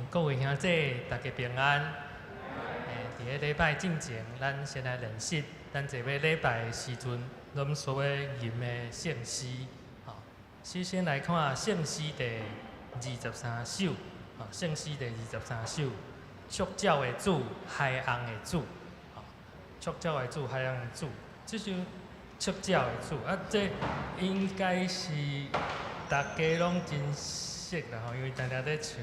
各位兄弟，大家平安。伫个礼拜进前，咱先来练习，咱这个礼拜的时阵，咱所要吟的圣诗。首先来看圣诗第23首，圣诗第23首，触角的主，海洋的主，触角的主，海洋的主，这首触角的主这应该是大家拢真熟啦因为常常在唱。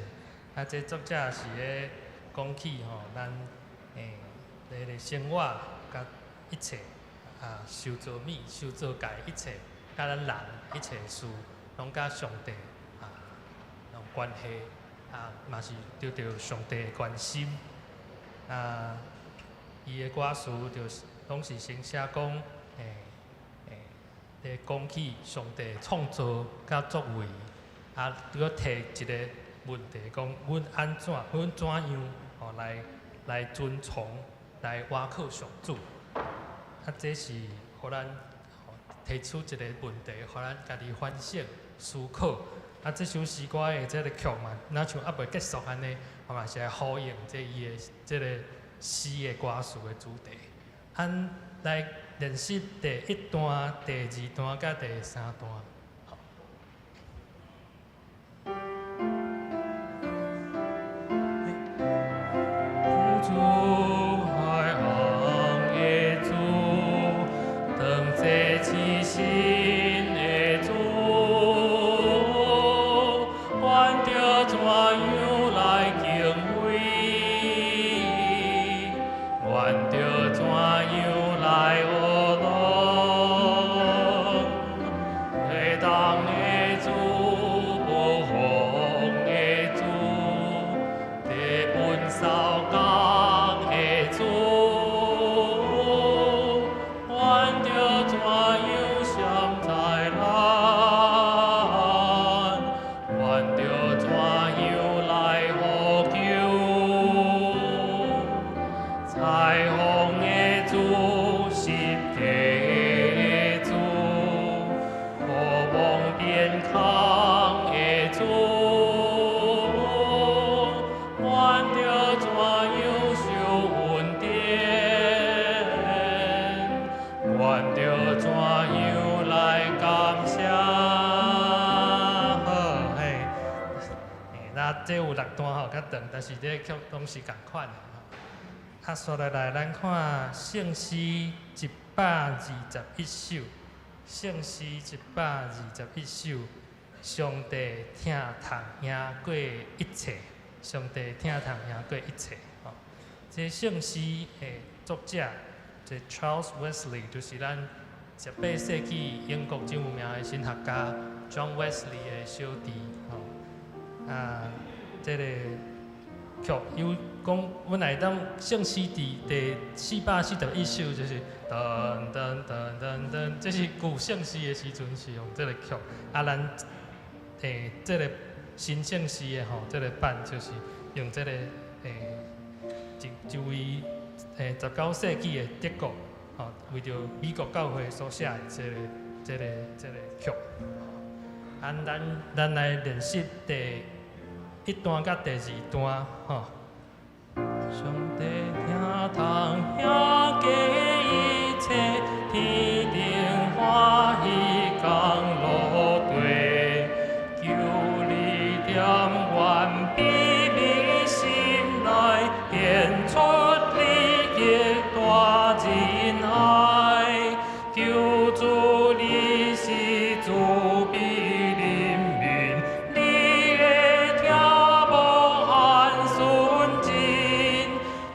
这作者是咧讲起咱个生活甲一切受造物、受造界一切，甲咱人一切事，拢甲上帝有关系嘛是得到上帝的关心伊的歌词就是拢是先写讲咧讲起上帝创造甲作为搁提一个问题，讲阮怎样来遵从、来倚靠上主？这是互咱提出一个问题，互咱家己反省、思考。这首诗歌的这个曲嘛，若像还袂结束安尼，嘛是来呼应伊的这个诗的歌词的主题。来练习第1段、第2段甲第3段。这有6段较长，但是这曲拢是共款的续来咱看圣诗121首，圣诗121首，上帝听痛赢过一切，上帝听痛赢过一切。这圣诗的作者，这 Charles Wesley 就是咱18世纪英国真有名的神学家 John Wesley 的小弟。这个曲有讲，阮来当圣诗第441首，就是噔噔噔噔噔，这是古圣诗的时阵是用这个曲。咱这个新圣诗的这个版就是用这个一位19世纪的德国为着美国教会所写的这个曲。咱来练习第1段甲第2段上帝听痛兄过一切，天定欢喜降落地，求你点愿秘密心内显出你的大仁爱，求主你是主必怜悯。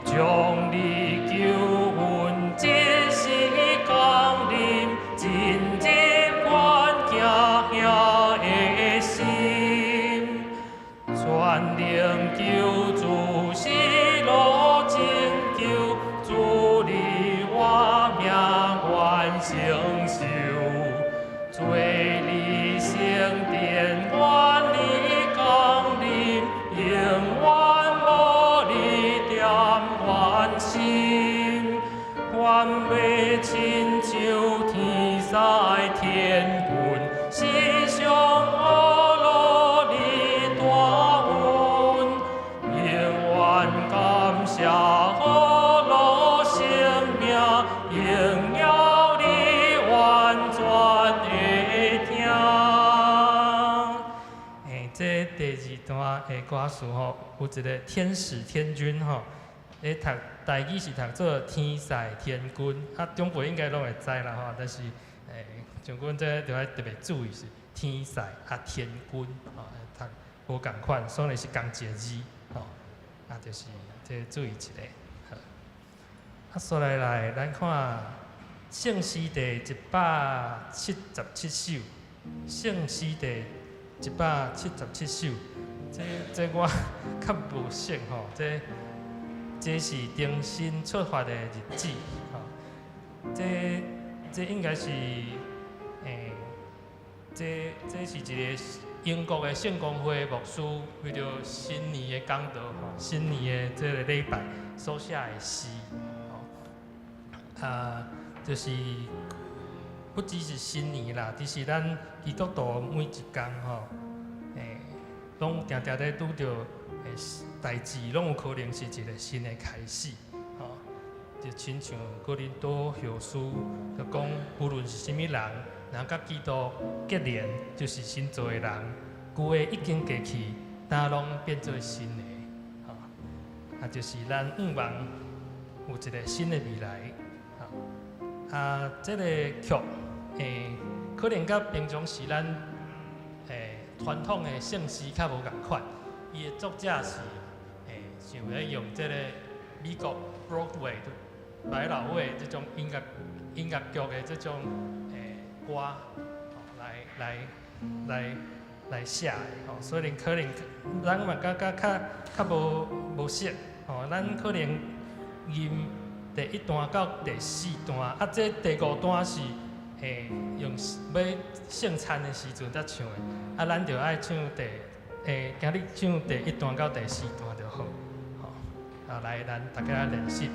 将你救恩，这是降临，进入关境这第2段的歌词吼，有一个天使天君吼，读台语是读做天使天君，中辈应该拢会知啦吼，但是像阮这就要特别注意是天使天君吼，读无共款，所以是同一个字吼，就是这注意一下。所来咱看圣诗第177首，圣诗第177首，这我较无熟吼，这是重新出发的日子吼，这应该是这是一个英国的圣公会牧师为着新年的讲道吼，新年的这个礼拜所写的诗。就是不只是新年啦，只是咱基督徒每一天吼，拢常常咧拄着代志，拢有可能是一个新的开始，吼。就亲像哥林多后书就讲，无论是甚物人，若甲基督结连，就是新造的人，旧的已经过去，但拢变做新的，吼。就是咱盼望有一个新的未来。这个曲，可能甲平常时咱传统的圣诗较无共款。伊的作者是想要用这个美国 Broadway 百老汇这种音乐剧的这种歌，来写的吼。所以可能咱嘛较无熟吼，咱可能音。第1段到第4段，这第5段是用要圣餐的时阵才唱的，咱就爱唱今日唱第1段到第4段就好，吼，来咱大家练习。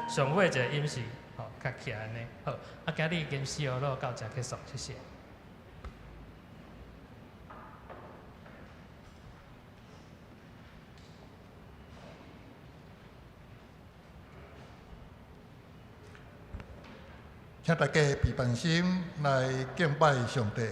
上尾一个音是较起来安尼，好，今日跟4号路到这结束，谢谢。请大家闭平心来敬拜上帝。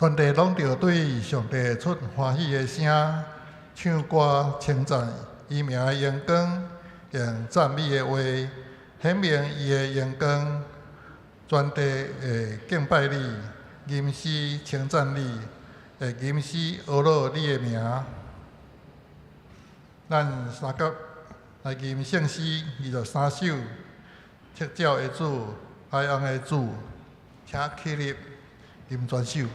全地拢着对上帝出欢喜的声，唱歌称赞伊名的荣光，用赞美的话显明伊的荣光。全地会敬拜你，吟诗称赞你，会吟诗学乐你的名。咱三角来吟圣诗23首，赤鸟的主，海洋的主，请起立吟全首。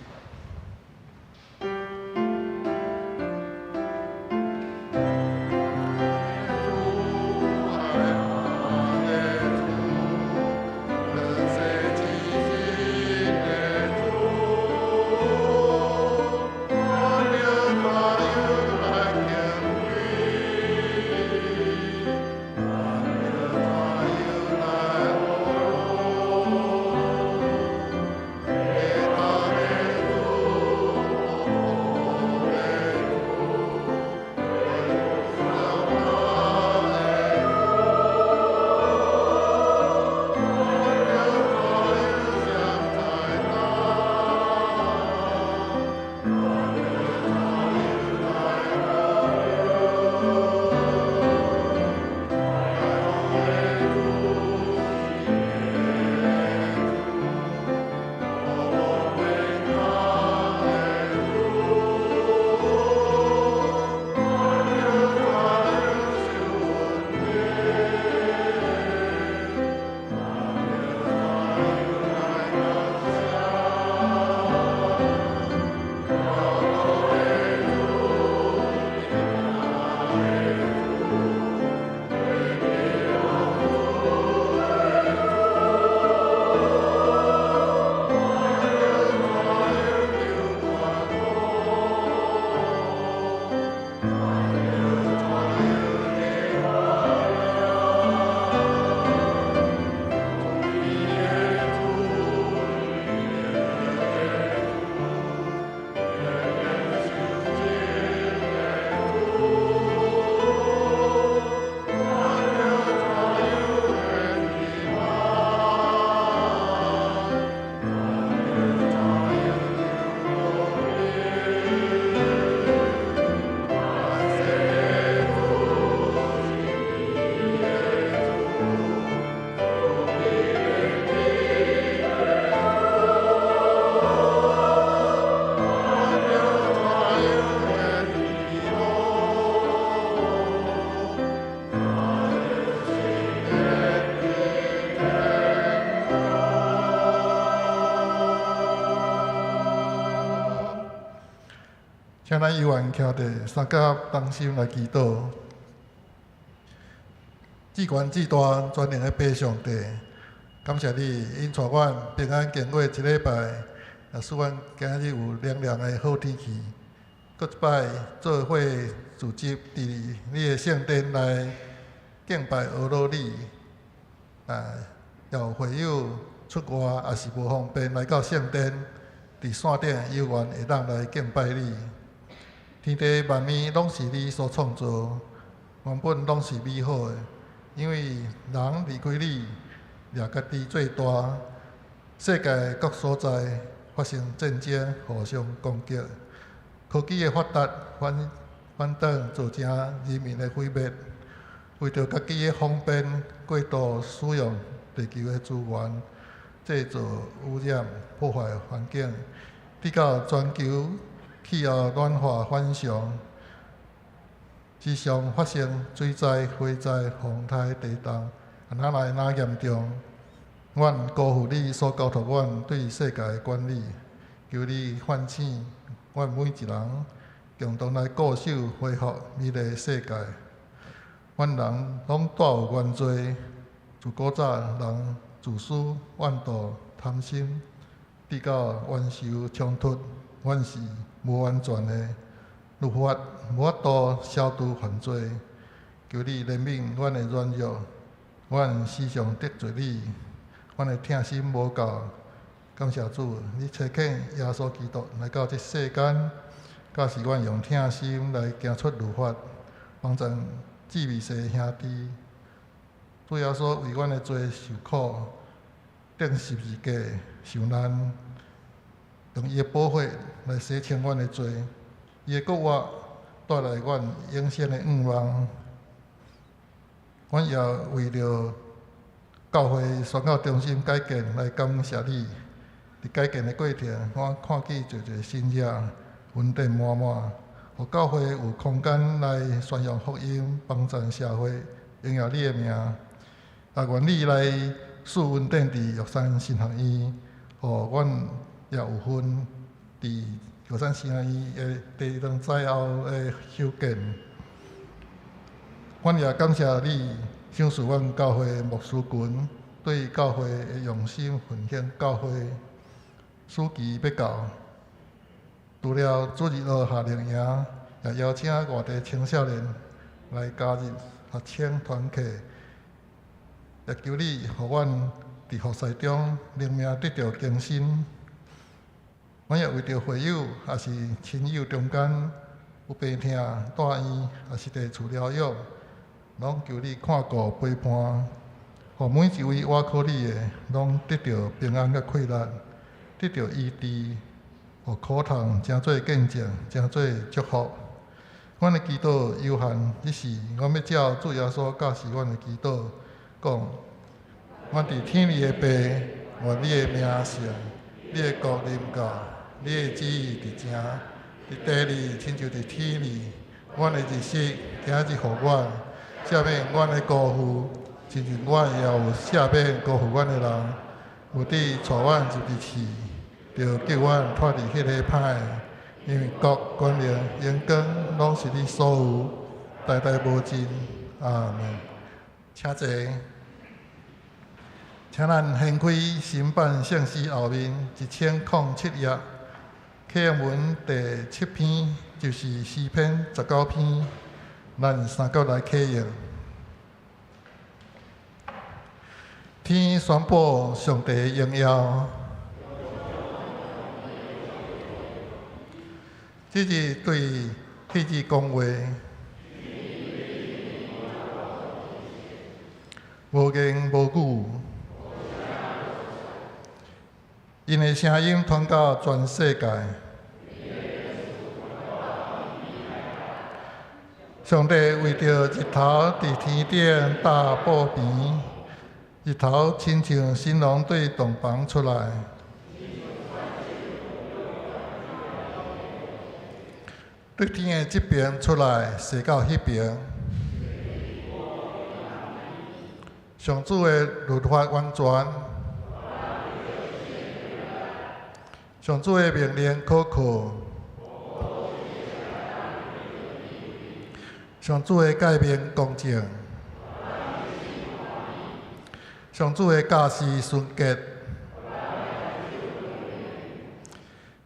请咱犹原徛伫三甲同心来祈祷。至悬至大全能的父上帝，感谢你因带阮平安经过一礼拜，也使阮今日有凉凉的好天气。搁一摆做伙聚集伫你的圣殿内敬拜阿罗你。有会友出外也是无方便来到圣殿，伫线顶犹原会当来敬拜你。天地万物拢是你所创造，原本拢是美好的。因为人离开你，掠家己最大，世界各所在发生战争，互相攻击，科技的发达反倒造成人民的毁灭。为着家己的方便，过度使用地球的资源，制造污染、破坏环境，直到全球气候暖化反常，时常发生水灾、火灾、风台地动，哪来哪严重？阮辜负你所交托阮对世界的管理，求你唤醒阮每一人，共同来固守恢复美丽的世界。阮人拢带有原罪，自古早人自私、妄图、贪心，直到冤仇冲突，阮是无完全的，律法无法度消除犯罪。求你怜悯阮的软弱，阮时常得罪你，阮的疼心无够。感谢主，你差遣耶稣基督来到这世间，教示阮用疼心来行出律法，帮助姊妹些兄弟。主耶稣为阮的罪受苦，钉十字架受难，用伊的宝血来洗清阮的罪。伊的国活带来阮永生的愿望。阮也为着教会宣告中心改建来感谢你。伫改建的过程，我看见一个新野稳定满满，互教会有空间来宣扬福音，帮助社会，荣耀你的名。也愿你来赐稳定伫玉山新学院，互阮也有份伫玉山新学院的第2载后的修建。阮也感谢你赏赐阮教会牧师群对教会的用心奉献教会。暑期要到，除了主日学夏令营，也邀请外地青少年来加入学青团契。也求你，互阮伫服侍中灵命得到更新。阮也为着会友，也是亲友中间有病痛、住院，也是伫厝疗养，拢求你看顾陪伴，互每一位倚靠你的，拢得到平安甲快乐。得到医治，互苦痛真做见证，真做祝福。阮的祈祷有限一时，阮要照主耶稣教示阮的祈祷，讲：阮伫天里的爸，愿你的名圣，你的国临到，你的旨意伫正，伫地里亲像伫天里。阮的日食，今日互阮，赦免阮的辜负，亲像阮也有赦免辜负阮的人。有伫带阮入去去，就叫阮脱离迄个歹，因为国、权力、荣光，拢是你所有，代代无尽。阿门。请坐，请咱掀开新版圣诗后面1007页，课文第7篇，就是诗篇19篇，咱三角来启用。天宣布上帝的荣耀，这是对天子讲话，无言无语，因的声音传到全世界。上帝为着日头伫天顶搭布边。日头亲像新郎对洞房出来，对天的这边出来，射到迄边。上主的律法完全，上主的命令可靠，上主的诫命公正。上主的教示纯洁，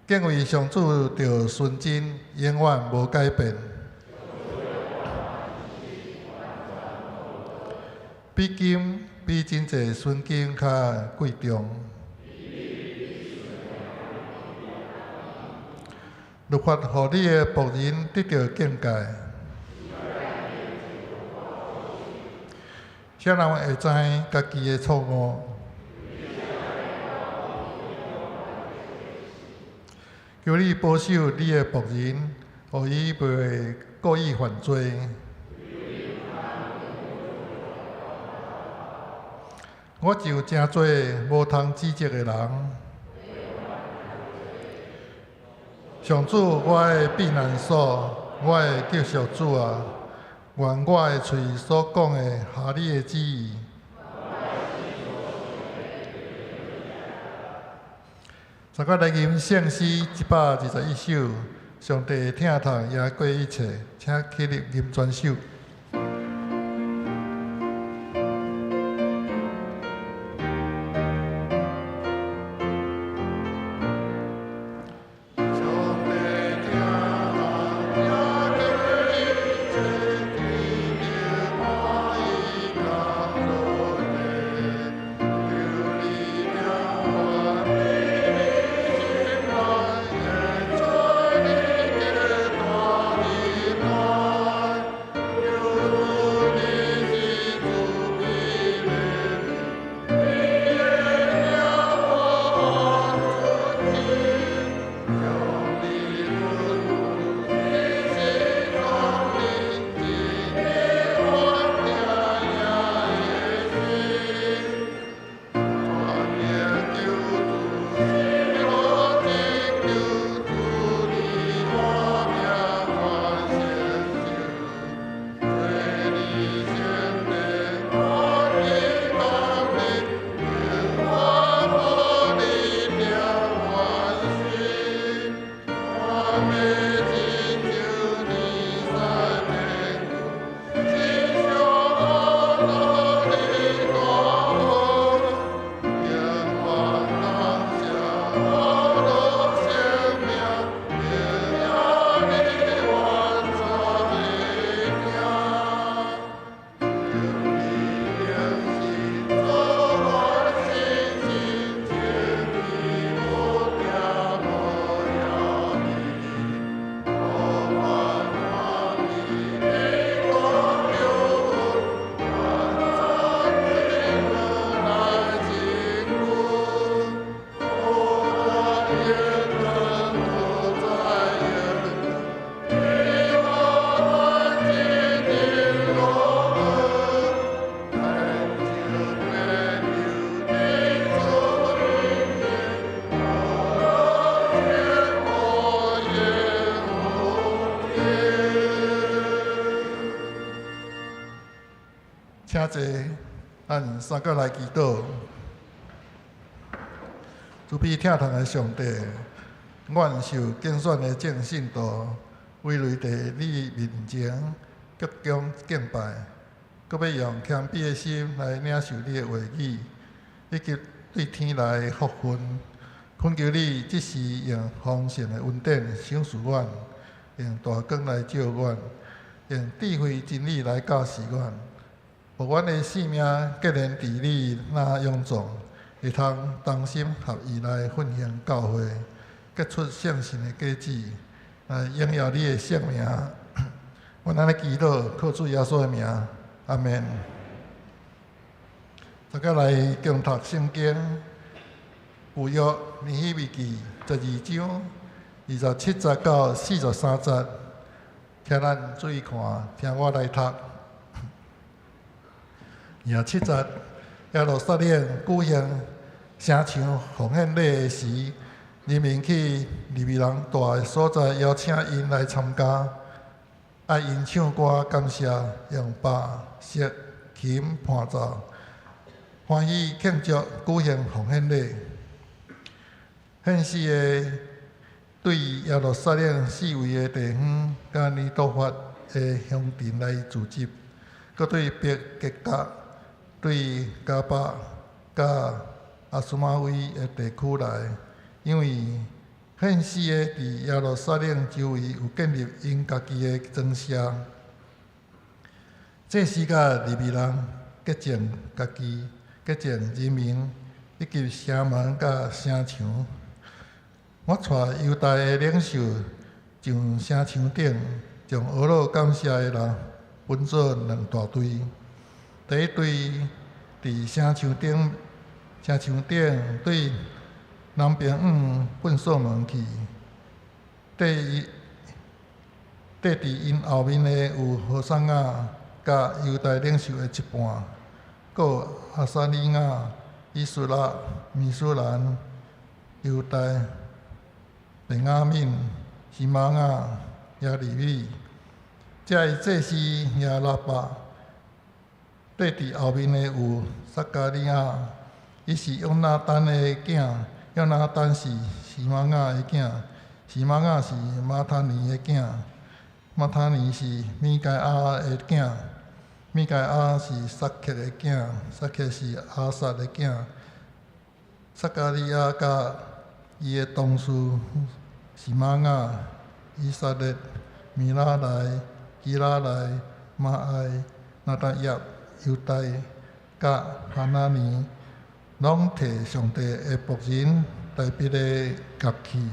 敬畏上主着纯真，永远无改变。比金比真济纯金较贵重。律法互你的仆人得到境界。啥人会知家己的错误？求你保守你的仆人，互伊袂故意犯罪。我就真做无通指责的人。上主，我的避难所，我的救赎主啊！愿我的嘴所讲的合你的旨意。昨个来吟圣诗121首，上帝听痛也过一切，请起立吟全首。坐，咱三个来祈祷。慈悲疼痛的上帝，愿受拣选的正信徒，为类在你面前鞠躬敬拜，搁要用谦卑的心来领受你的话语，以及对天来的福分。恳求你即时用丰盛的恩典赏赐阮，用大光来照阮，用智慧真理来教示阮，互阮的性命结连伫你那永壮，会通同心合意来奉献教会，结出圣神的果子，来荣耀你的圣名。阮安尼祈祷，靠主耶稣的名，阿门。大家来共读圣经。旧约尼希米记12章27节到43节，请咱注意看，听我来读。27节，耶路撒冷举行城墙奉献礼的时，人民去利未人住的所在邀请因来参加，爱因唱歌感谢，用白色琴伴奏，欢喜庆祝举行奉献礼。献诗的对耶路撒冷四围的地方，甲尼多法的乡镇来组织，佮对别吉甲、对加巴、甲阿苏马威的地区来，因为献诗的伫耶路撒冷周围有建立因家己的庄舍，这时甲利未人洁净家己、洁净人民，以及城门甲城墙。我带犹大的领袖上城墙顶，将俄罗感谢的人分做两大队。第一队伫城墙顶对南边往粪扫门去。伫因后面的有何桑亚甲犹大领袖的一半，阁有阿撒利亚、以斯拉、米苏兰、犹大。便雅悯、西玛雅、耶利米，这祭司耶拉巴，对伫后面的有撒加利亚，伊是约拿单的囝，约拿单是西玛雅的囝，西玛雅是马塔尼的囝，马塔尼是米该亚的囝，米该亚是撒克的囝，撒克是阿撒的囝，撒加利亚甲伊的同事。西玛雅、以色列、米拉来、基拉来、马埃、拿但业、犹大、甲哈纳尼，拢摕上帝的仆人代笔的乐器，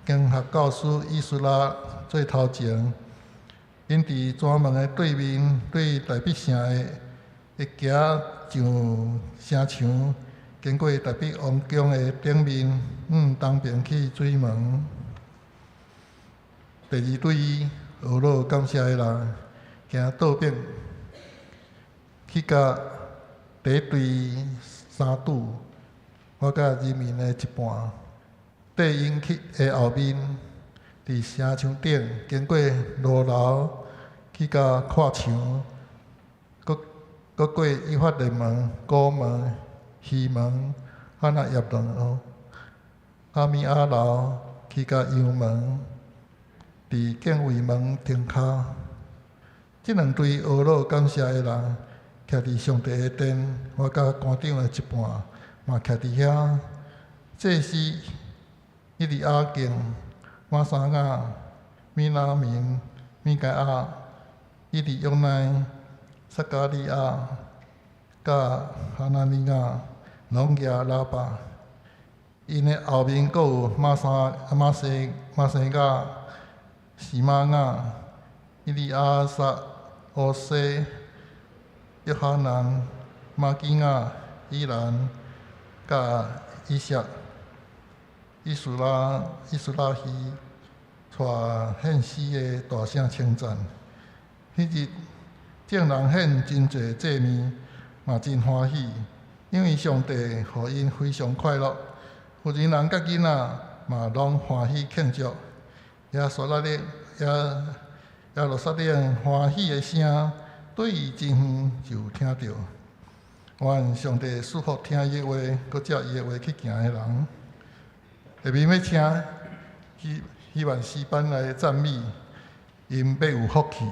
跟学教师以斯拉做头前，因伫专门的对面对大笔城的，会行上城墙，经过大笔王宫的顶面，东边去水门。第二队俄罗感谢的人行倒边，去甲第一队三堵，我甲人民的一半。缀因去的后面，伫城墙顶经过路楼，去甲看墙，搁过以法莲门、古门、西门、哈纳叶门、哈米亚楼，去甲阳门。伫敬畏门停骹，即两队俄罗感谢的人，徛伫上帝的殿，我甲官长的一半，嘛徛伫遐。祭司伊伫亚敬、马沙雅、米拉明、米该亚，伊伫约奈、撒加利亚、甲哈纳尼亚、拢举喇叭。因的后面阁有马西亚。西玛雅、伊利亚撒、欧西、约翰南、马基亚、伊兰、甲以撒、以斯拉希，带献诗的大声称赞。迄日，众人献真侪祭物，嘛真欢喜，因为上帝互因非常快乐，妇人人甲囡仔嘛拢欢喜庆祝。耶路撒冷欢喜的声，对伊真远就听到。愿上帝赐福听伊的话，搁照伊的话去行的人。下面要请希望诗班来赞美，因要有福气。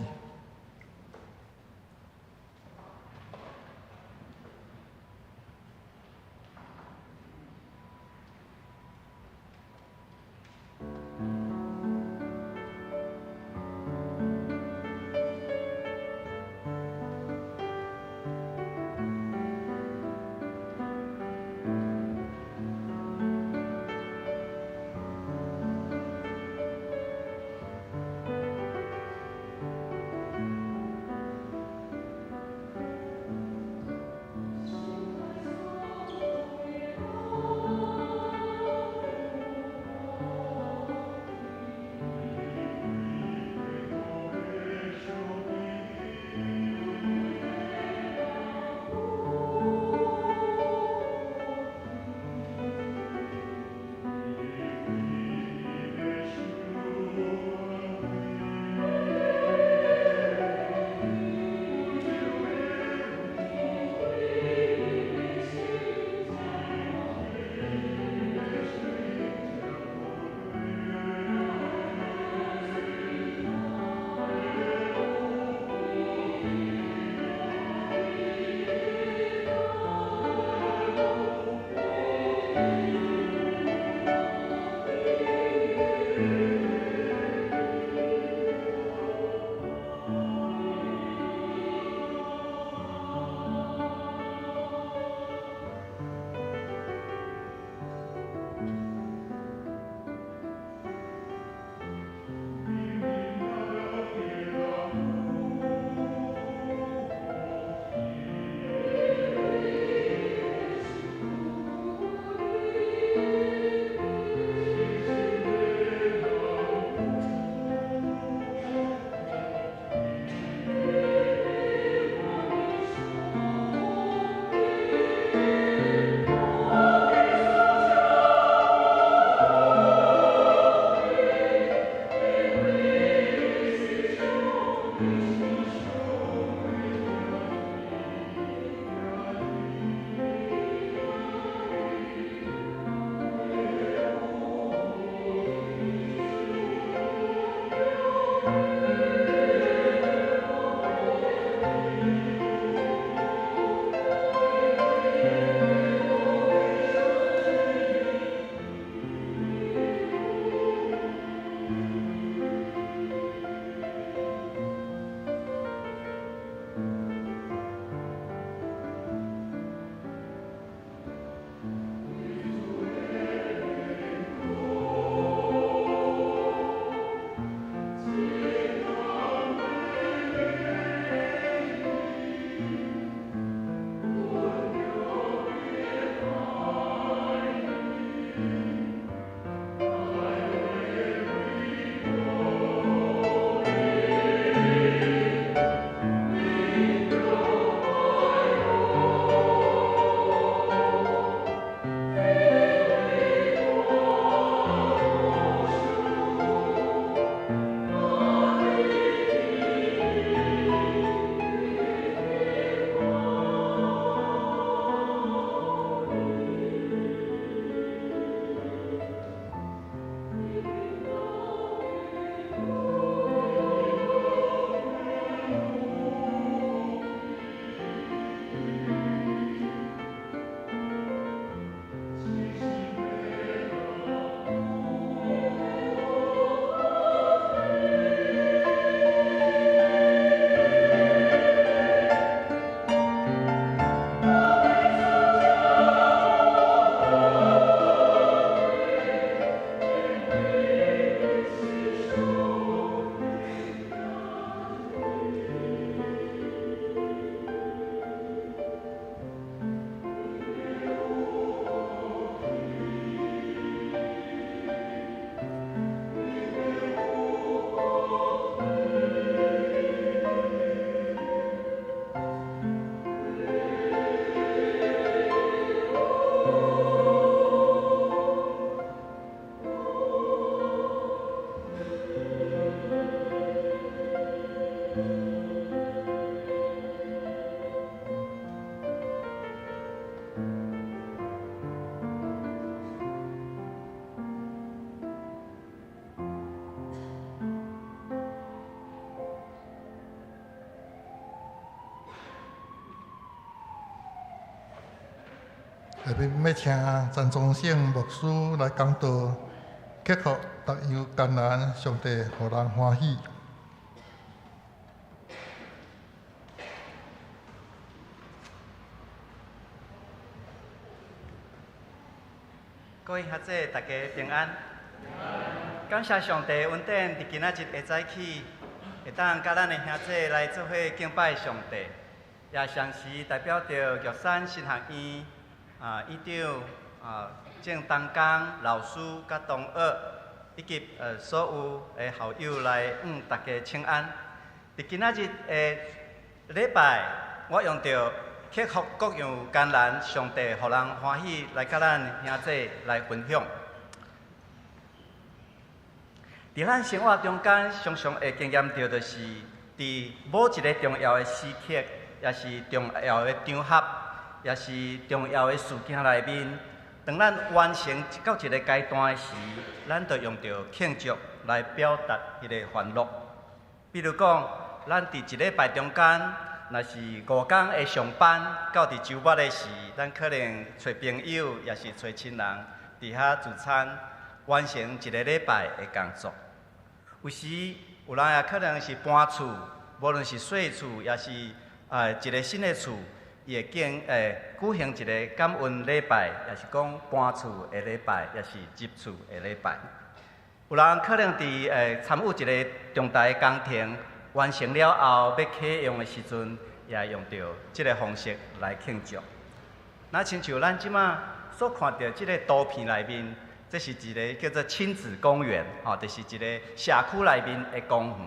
特别要请陈宗胜牧师来讲道，克服各样艰难，上帝互人欢喜。各位兄弟，大家平安。感谢上帝恩典，伫今仔日下早起，会当甲咱的兄弟来做伙敬拜上帝，也同时代表着玉山神学院院长郑东江老师甲同学，以及所有的校友来大家请安。伫今仔日的礼拜，我用着克服各样艰难，上帝互人欢喜，来甲咱兄弟来分享。伫咱生活中间，常常会经验到，就是伫某一个重要的时刻，也是重要的场合，也是重要的事件内面，当咱完成到一个阶段的时，咱就用着庆祝来表达迄个欢乐。比如讲，咱伫一礼拜中间，若是5天的上班，到伫周末的时，咱可能找朋友，也是找亲人，伫遐聚餐，完成一个礼拜的工作。有时有人也可能是搬厝，无论是细厝，也是一个新的厝，伊会举行一个感恩礼拜，也是讲搬厝的礼拜，也是入厝的礼拜。有人可能伫参与一个重大的工程完成了后，要启用的时阵，也用到这个方式来庆祝。那亲像咱即马所看到这个图片内面。这是一个叫做亲子公园，就是一个社区内面的公园。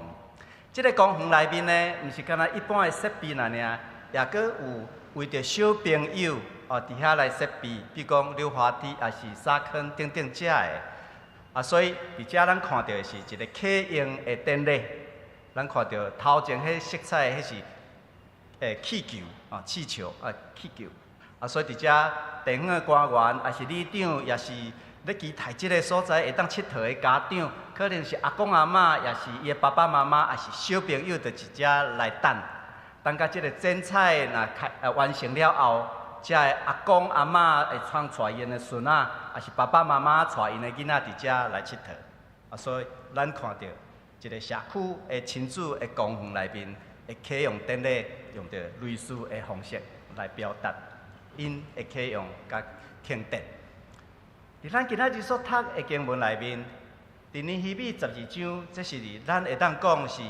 这个公园内面呢，毋是干那一般的设备尔，也阁有为着小朋友伫遐来设备，比如讲溜滑梯，也是沙坑等等遮的。所以伫遮咱看到的是一个启用的典礼。咱看到头前迄色彩，迄是气球气球气球。所以伫遮地方的官员，也是里长，也是要期待即个所在会当佚佗的家长，可能是阿公阿嬷，也是伊的爸爸妈妈，也是小朋友，就一只来等。等到即个剪彩完成了后，遮的阿公阿嬷会创带因的孙仔，也是爸爸妈妈带因的囡仔伫遮来佚佗。所以咱看到一个社区的亲子的公园内面的启用典礼，用着类似的方式来表达因的启用甲庆典。伫咱今仔日所读的经文内面，伫尼希米12章，这是咱会当讲是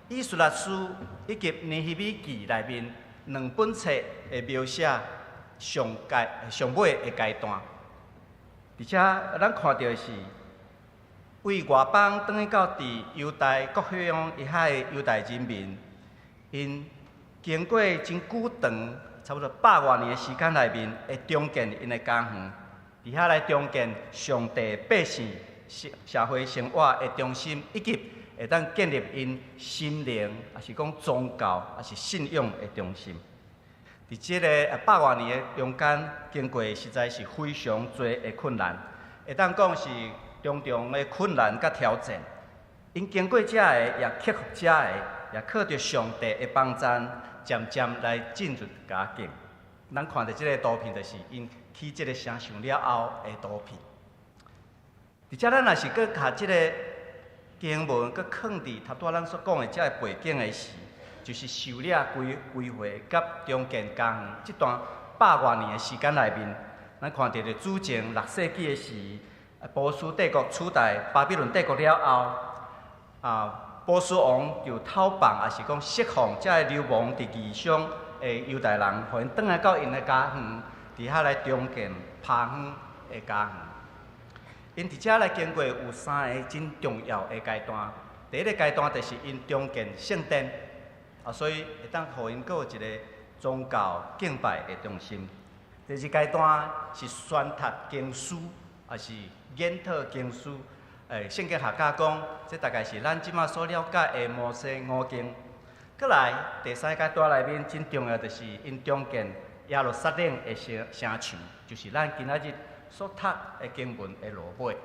以斯拉书以及尼希米记内面2本册的描写上尾的阶段。而且咱看到的是为外邦转去到伫犹大各乡以下的犹大人民，因经过真久长，差不多100多年的时间内面，会重建因的家园。伫遐来重建上帝百姓社会生活的中心，以及会当建立因心灵，也是讲宗教，也是信仰的中心。伫即个100多年的中间，经过实在是非常多的困难，会当讲是重重的困难甲挑战。因经过遮个，也克服遮个，也靠着上帝的帮助，渐渐来进入佳境。咱看到即个图片，就是因起即个声响了后的图片。而且咱若是搁甲即个经文搁放伫头拄咱所讲的即个背景的时，就是受了规划甲重建家园即段100多年的时间内面，咱看到着主前6世纪的时，波斯帝国取代巴比伦帝国了后，波斯王就讨放，也是讲释放遮个流亡伫异乡的犹太人，互因转来到因的家园，伫遐来重建爬园的家园。因伫遮来经过有3个真重要的阶段。第一个阶段就是因重建圣殿，所以会当互因有一个宗教敬拜的中心。第二阶段是宣读经书，也是研讨经书。圣经学家讲，这大概是咱即马所了解的摩西5经。再来第3阶段内面真重要，就是因重建耶路撒冷的城墙，就是咱今仔日所读的经文的落尾。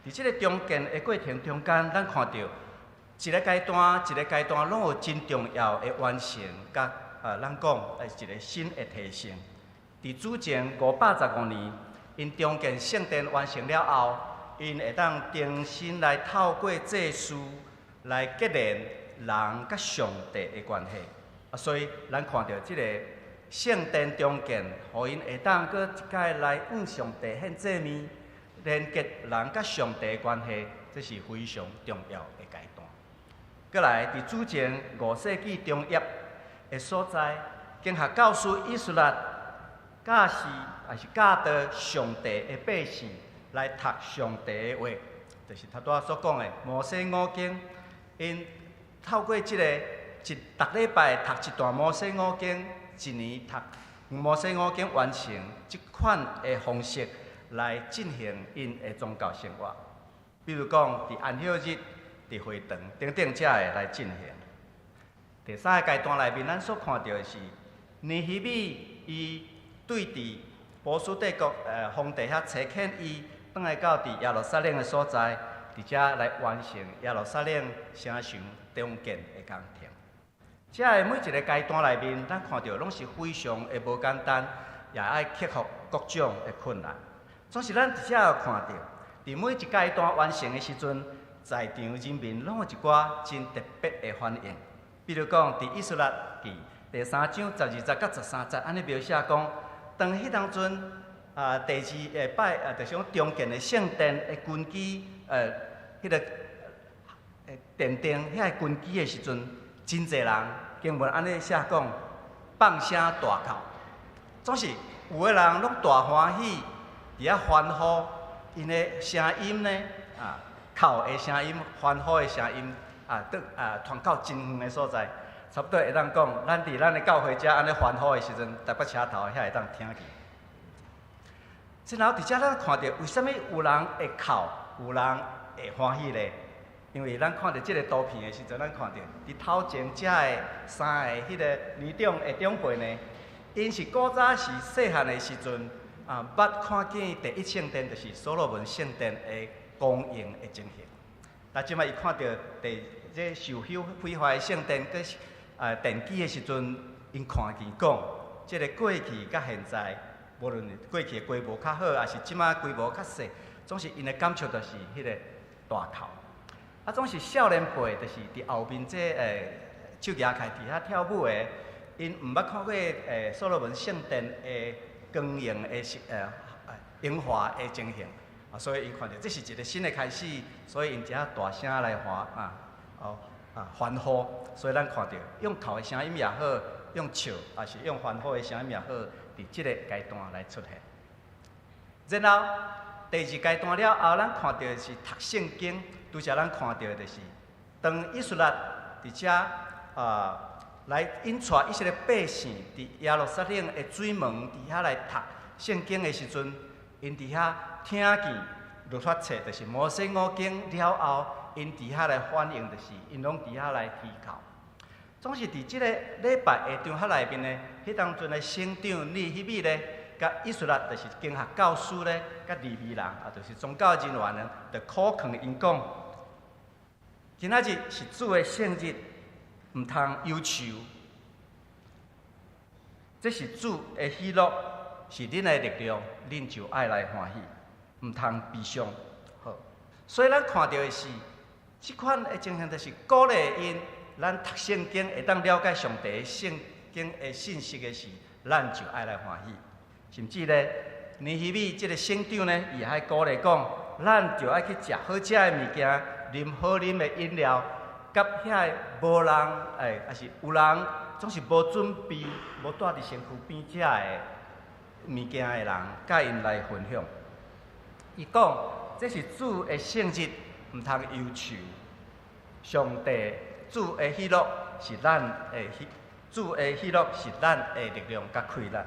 伫即个重建的过程中间，咱看到一个阶段拢有真重要的完成，甲咱讲一个新的提升。伫主前515年，因重建圣殿完成了后，因会当重新来透过祭祀来结连人甲上帝的关系。所以咱看到即个圣殿重建，互因会当搁一届来向上帝献祭物，连结人甲上帝的关系，这是非常重要的阶段。过来，伫主前5世纪中叶的所在，经学教师以色列教士也是教导上帝的百姓来读上帝的话，就是头拄仔所讲的摩西五经。因透过即个逐礼拜读一段摩西五经，一年读摩西五经完成即款的方式来进行因的宗教生活。比如讲，伫安息日、伫会堂等等才会来进行。第三个阶段内面，咱所看到的是尼希米伊对伫波斯帝国皇帝遐差遣伊，转来到伫耶路撒冷的所在，伫遮来完成耶路撒冷城墙重建的工程。遮的每一个阶段内面，咱看到拢是非常的无简单，也爱克服各种的困难。总是咱伫遮有看到，伫每一阶段完成的时阵，在场人民拢有一寡真特别的反应。比如讲，伫以色列记第3章12节到13节，安尼描写讲，当迄当阵第2个摆就是讲重建的圣殿的军机迄个电灯遐个军机的时阵，真侪人经文安尼写讲，放声大哭，总是有个人拢大欢喜，伫遐欢呼，因的声音呢哭的声音、欢呼的声音传到真远的所在，差不多会当讲，咱伫咱的教会遮安尼欢呼的时阵，台北车头遐会当听见。然后伫遮咱看到，为什么有人会哭，有人会欢喜咧？因为咱看到即个图片的时阵，咱看到伫头前遮的3个迄个年长的长辈呢，因是古早时细汉的时阵捌看见第一圣殿，就是所罗门圣殿的公营的情形。但即摆伊看到这受朽毁坏的圣殿跟电机的时阵，因看见讲，即个过去甲现在，无论过去的规模较好，还是即摆规模较细，总是因的感触就是迄个大哭。总是少年辈，就是伫后面手举开伫遐跳舞的，因毋捌看过所罗门圣殿的光影的荣华的情形，所以因看到这是一个新的开始，所以因只大声来欢呼，所以咱看到用哭的声音也好，用笑还是用欢呼的声音也好，伫即个阶段来出现。然后第2阶段了后，咱看到的是读圣经。拄则咱看到的就是，当以色列伫遮来引带以色列百姓伫耶路撒冷的水门伫遐来读圣经的时阵，因伫遐听见律法册，就是摩西五经了后，因伫遐来反应，就是因拢伫遐来祈求。总是伫即个礼拜的场合内面呢，迄当阵的省长尼希米呢，甲以色列就是经学教师呢，甲利未人就是宗教人员呢，就苦劝因讲。今仔日是主的圣日，毋通忧愁。这是主的喜乐，是恁的力量，恁就爱来欢喜，毋通悲伤。好，所以咱看到的是，即款的情形，就是鼓励因，咱读圣经会当了解上帝的圣经的信息的是，咱就爱来欢喜。甚至呢，尼希米这个省长呢，伊还鼓励讲，咱就爱去食好食的物件。啉好啉的饮料，甲遐无人还是有人总是无准备、无带伫身躯边遮的物件的人，甲因来分享。伊讲，这是主的圣日，毋通忧愁。上帝主的喜乐是咱的主的喜乐是咱的力量甲快乐。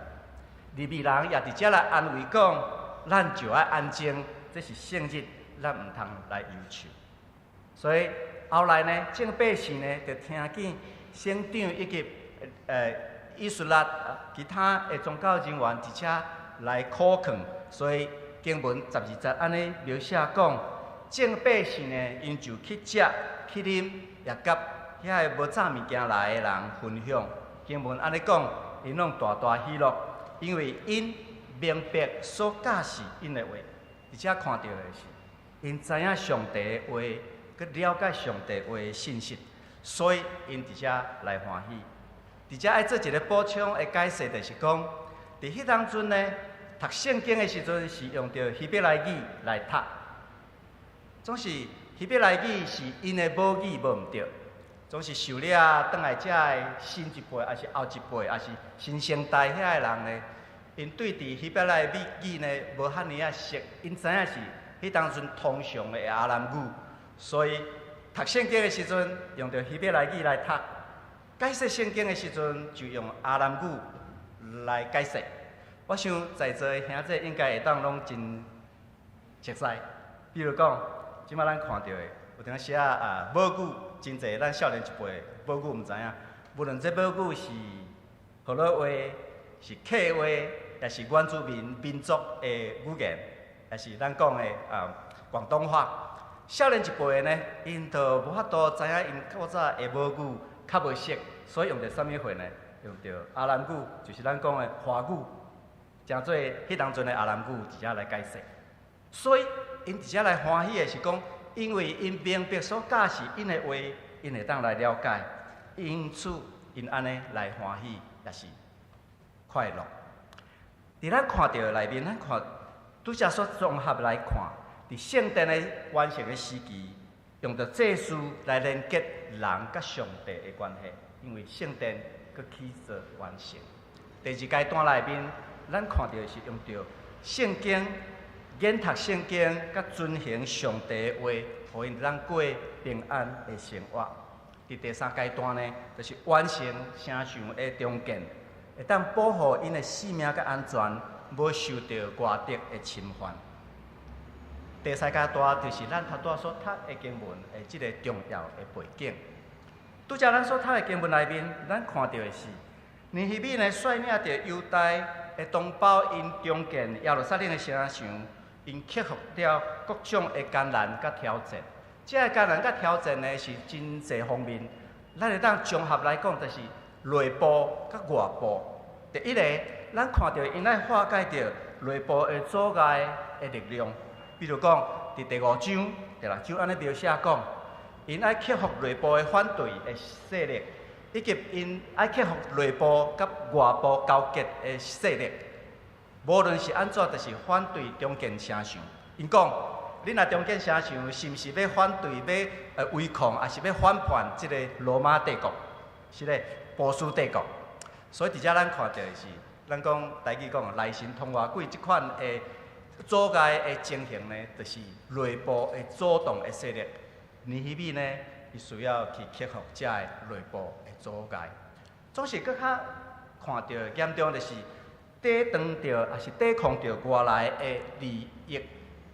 利未人也伫遮来安慰讲，咱就要安静，这是圣日，咱毋通来忧愁。所以后来呢，众百姓呢，就听见省长以及以色列其他的宗教人员伫遮来苦劝，所以经文12节安尼描写讲，众百姓呢，因就去食去啉，也甲遐个无炸物件来的人分享。经文安尼讲，因拢大大喜乐，因为因明白所教示因的话，而且看到的是，因知影上帝的话，佮了解上帝话的信息，所以因伫遮来欢喜。伫遮爱做一个补充的解释，就是讲，伫迄当阵呢，读圣经的时阵是用着希伯来语来读，总是希伯来语是因的母语无毋对，总是受了转来遮的新一辈，还是后一辈，还是新生代遐个人呢，因对伫希伯来语呢无遐尼啊熟，因知影是迄当阵通常的阿兰语，所以读圣经的时阵用着希伯来语来读。解释圣经的时阵，就用阿兰语来解释。我想在座的兄弟应该会当拢真熟悉。比如讲，即摆咱看到的，有当时母语真侪，咱少年一辈母语毋知影。无论这母语是河洛话、是客话，也是原住民族的语言，也是咱讲的广东话。少年一辈呢，因就无法度知影因较早的母语。较无熟，所以用着啥物话呢？用着阿兰语，就是咱讲的华语，诚做迄当阵的阿兰语伫遮来解释。所以因伫遮来欢喜的是讲，因为因明白所教示因的话，因会当来了解，因此因安尼来欢喜，也是快乐。伫咱看到的内面，咱看拄则所综合来看，伫圣殿的完成的时期。用着祭司来连接人甲上帝的关系，因为圣殿佮起做完成。第二阶段内面，咱看到的是用着圣经研读圣经，佮遵行上帝的话，互因咱过平安的生活。伫第三阶段呢，就是完成城墙的重建，会当保护因的性命佮安全，无受到外敌的侵犯。第三阶段就是咱头拄所读的经文的即个重要的背景。拄则咱所读的经文内面，咱看到的是，尼希米呢率领着犹大的同胞，因重建耶路撒冷的城墙，因克服了各种的艰难甲挑战。这个艰难甲挑战呢是真侪方面，咱会当综合来讲，就是内部甲外部。第一个，咱看到因爱化解着内部的阻碍的力量。比如讲，伫第5章、第6章安尼描写讲，因爱克服内部的反对的势力，以及因爱克服内部甲外部交结的势力。无论是安怎，就是反对重建城墙。因讲，恁若重建城墙，是毋是要反对、要违抗，还是要反叛即个罗马帝国，是咧波斯帝国？所以伫遮咱看到的是，咱讲台语讲内神通外鬼即款的。阻碍的情形呢，就是内部的阻挡的势力。尼希米呢，伊需要去克服这个内部的阻碍。总是搁较看到严重的是，抵挡着还是抵抗着外来的利益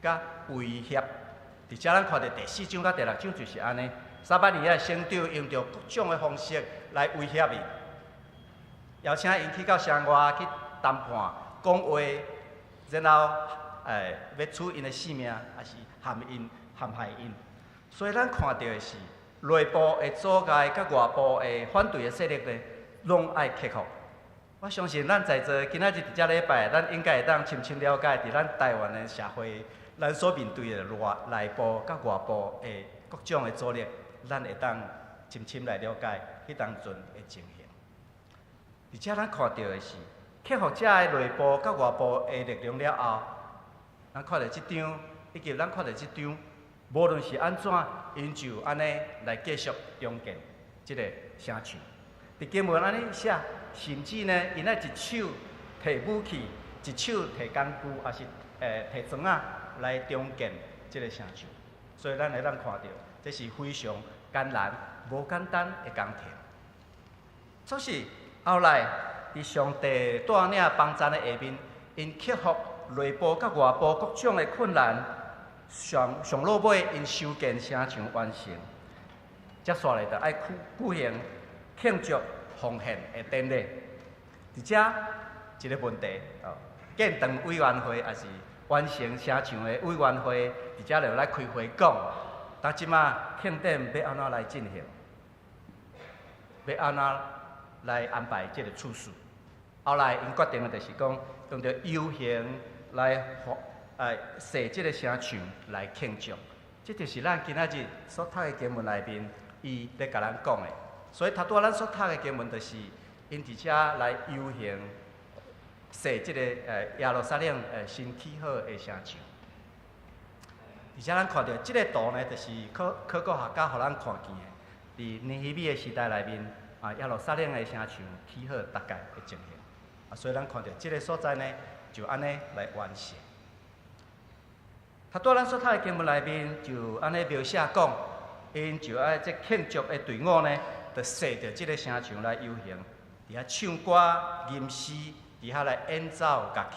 甲威胁。伫遮咱看到第4章甲第6章就是安尼，撒巴尼亚省长用着各种的方式来威胁伊，邀请因去到城外去谈判、讲话，然后。要取因的性命，还是陷害因，所以咱看到的是内部的阻碍，甲外部的反对的势力呢，拢爱克服。我相信咱在座今仔日伫遮礼拜，咱应该会当深深了解伫咱台湾的社会，咱所面对的内部甲外部的各种的阻力，咱会当深深来了解迄当阵的情形。而且咱看到的是克服遮个内部甲外部的力量了后。咱看到即张，以及咱看到即张，无论是安怎，因就安尼来继续重建即个城墙。伫经文安尼写，甚至呢，因爱一手提武器，一手提工具，也是提砖仔来重建即个城墙。所以咱会当看到，这是非常艰难、无简单的工程。总是后来伫上帝带领帮助的下面，因克服。内部甲外部各种的困难，上落尾因修建城墙完成，接下来就爱举行庆祝奉献的典礼。伫遮一个问题建堂委员会也是完成城墙的委员会，伫遮就来开会讲，但即马庆典要安怎来进行，要安怎来安排这个次序。后来因决定的就是讲，用着游行来设即个声场来庆祝。这就是咱今仔日所读的经文内面，伊咧甲咱讲的。所以头拄仔咱所读的经文，就是因伫遮来游行，设即个耶路撒冷新起好的声场。而且咱看到即个图呢，就是考古学家互咱看见的，伫尼希米的时代内面，耶路撒冷的声场起好大概的情形。所以咱看到即个所在呢，就安尼来完成。头拄咱所读的经文内面，就安尼描写讲，因就爱即庆祝的队伍呢，就设着即个声场来游行，伫遐唱歌、吟诗，伫遐来演奏乐器。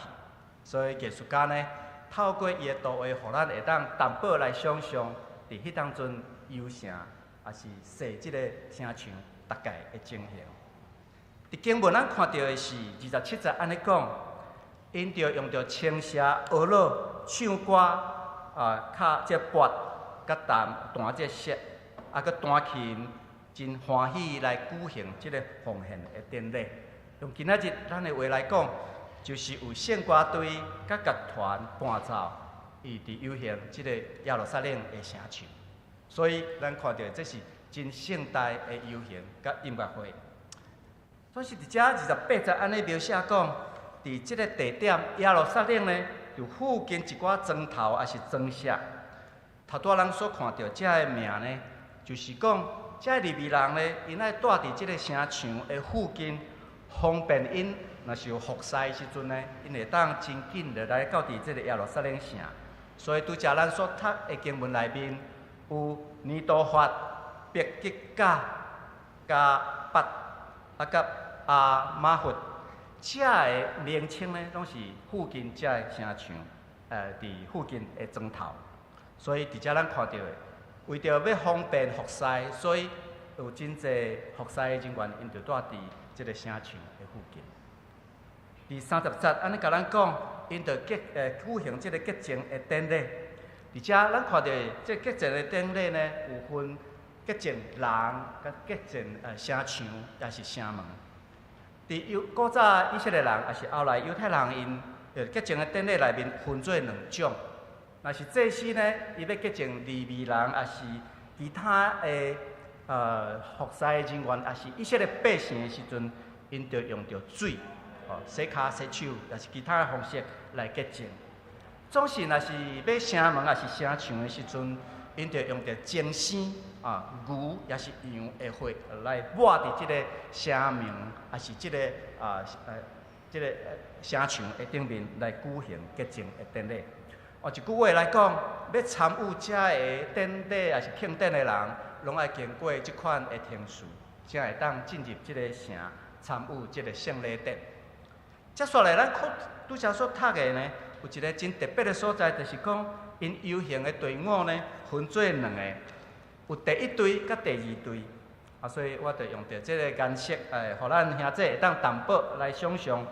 所以艺术家呢，透过伊的图画，互咱会当淡薄来想象，伫迄当阵游城，也是设即个声场大概的情形。伫经文咱看到的是27节安尼讲，因着用着青蛇、鹅肉、唱歌。敲这钹，甲弹这瑟，佮弹琴，真欢喜来举行即个奉献的典礼。用今仔日咱的话来讲，就是有圣歌队甲乐团伴奏，伊伫游行即个耶路撒冷的城墙。所以咱看到这是真盛大的游行甲音乐会。所以伫遮28节安尼描写讲，伫即个地点耶路撒冷呢。就附近一寡砖头也是砖石，头拄咱所看到遮个名呢，就是讲遮利未人呢，因爱住伫即个城墙的附近，方便因若是有服侍时阵呢，因会当真紧的来到伫即个耶路撒冷城。所以拄则咱所读的经文内面有尼多法、别吉甲、加巴甲阿马弗。遮个名称呢，拢是附近遮个城墙，伫附近的砖头。所以伫遮咱看到的，为着要方便服侍，所以有真侪服侍的人员，因就住伫即个城墙的附近。第30节安尼甲咱讲，因着举行即个洁净的典礼。伫遮咱看到即洁净的典礼呢，有分洁净人甲洁净城墙，也是城门。伫古早以色列人，也是后来犹太人，因洁净的典礼内面分做2种。若是祭司呢，伊要洁净利未人，也是其他的服侍的人员，也是以色列百姓的时阵，因着用着水，洗骹洗手，也是其他的方式来洁净。总是若是要城门，也是城墙的时阵，因着用着精生牛也是羊的血来抹伫即个城门，也是即个即个城墙的顶面来举行洁净的典礼。一句话来讲，要参与遮个典礼也是庆典的人，拢爱经过即款的程序，才会当进入即个城参与即个圣礼典。接下来咱拄则所读的呢，有一个真特别的所在，就是讲因游行的队伍呢分做2个。有第一队甲第2队，所以我就用着即个颜色，互咱兄弟会当淡薄来想象。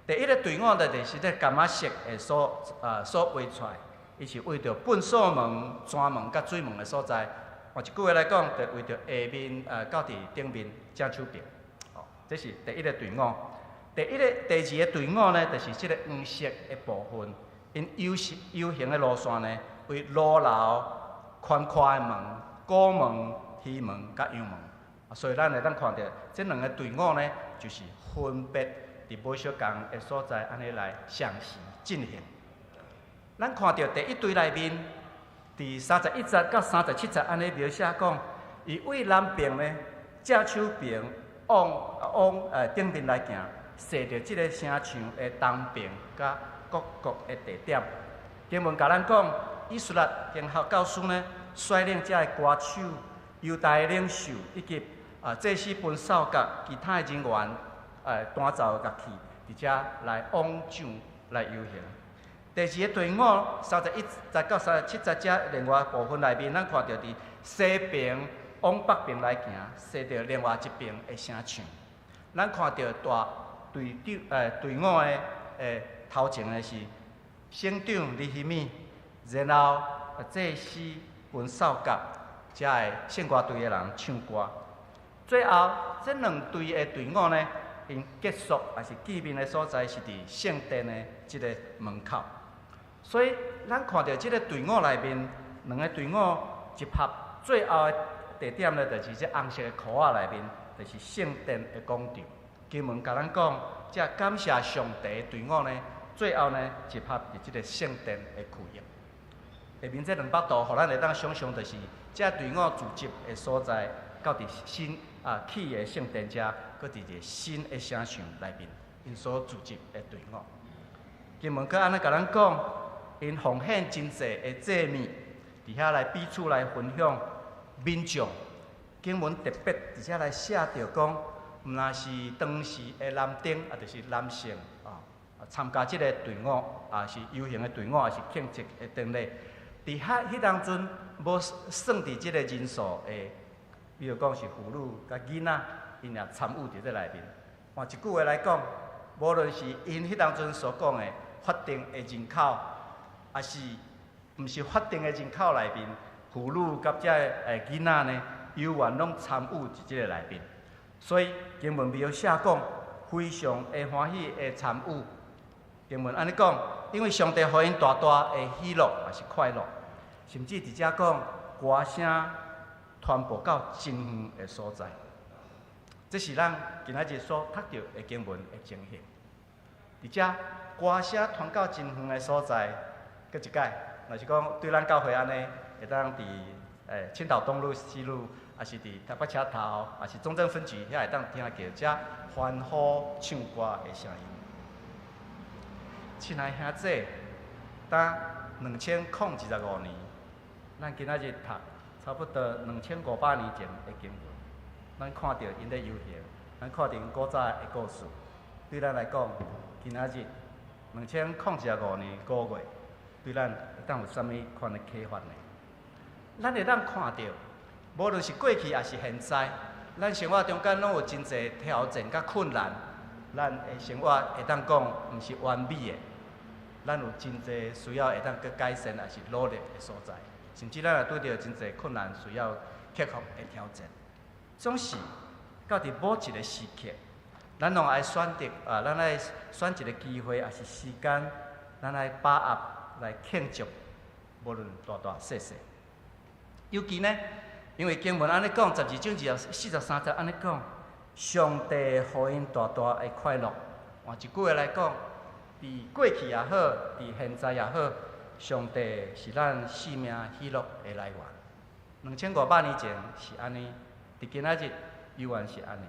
第一个队伍就是咧橄榄色的所画出来，伊是为着粪扫门、砖门甲水门的所在。换一句话来讲，就为着下面到伫顶面正手边。这是第一个队伍。第2个队伍呢，就是即个黄色的部分，因游行的路线呢，为路楼宽阔的门。古门、西门甲阳门，所以咱会当看到这2个队伍呢，就是分别伫每小工的所在，安尼来相时进行。咱看到第一队内面，第31节到37节安尼描写讲，伊为南边呢，正手边往顶面来行，设着即个城墙的东边甲各的地点。经文甲咱讲，以色列经学教师呢。率领遮个歌手、犹大的领袖以及祭司分扫甲其他的人员，弹奏乐器，伫遮来往上来游行。第2个队伍31节到37节遮另外部分内面，咱看到伫西边往北边来行，设着另外一边的城墙。咱看到大队伍的头前的是省长尼希米，然后祭司。分扫甲，遮个圣歌队的人唱歌。最后，这2队的队伍呢，因结束也是见面的所在是伫圣殿的即个门口。所以咱看到即个队伍内面，两个队伍集合最后的地点呢，就是这红色的裤仔内面，就是圣殿的广场。经文甲咱讲，这感谢上帝的队伍呢，最后呢集合伫即个圣殿的区域。下面这200度，互咱会当想象，就是这队伍聚集的所在，到伫新起的圣殿遮，搁伫一个新的城墙内面，因所聚集的队伍。经文搁安尼甲咱讲，因奉献真济的祭物，伫遐来彼此来分享民众。经文特别伫遮来写着讲，毋若是当时的男丁，就是男性参加即个队伍，是游行的队伍，也是庆祝的典礼。伫迄当阵，无算伫即个人数的，比如讲是妇女甲囡仔，因也参与伫这内面。换一句话来讲，无论是因迄当阵所讲的法定的人口，也是毋是法定的人口内面，妇女甲遮个囡仔呢，有缘拢参与伫即个内面。所以经文描写讲，非常的欢喜的参与。经文安尼讲，因为上帝互因大大的喜乐，也是快乐，甚至伫遮讲歌声传播到真远的所在。这是咱今仔日所读到的经文的情形。伫遮歌声传到真远的所在，搁一解，若是讲对咱教会安尼，会当伫青岛东路、西路，也是伫台北车头，也是中正分局，遐会当听到遮欢呼唱歌的声音。亲爱兄弟，当2025年，咱今仔日读差不多2500年前的经文，咱看到因咧游行，咱看到因古早的故事，对咱来讲，今仔日2025年5月，对咱会当有啥物款的启发呢？咱会当看到，无论是过去也是现在，咱生活中间拢有真侪挑战甲困难，咱的生活会当讲毋是完美的。咱有真侪需要会当去改善，也是努力的所在，甚至咱也拄着真侪困难需要克服的挑战。总是到伫某一个时刻，咱拢爱选择咱爱选一个机会，也是时间，咱来把握来庆祝，无论大大小小。尤其呢，因为经文安尼讲，12章43节安尼讲，上帝互因大大的快乐。换一句话来讲，伫过去也好，伫现在也好，上帝是咱生命喜乐的来源。2500年前是安尼，伫今仔日依然是安尼。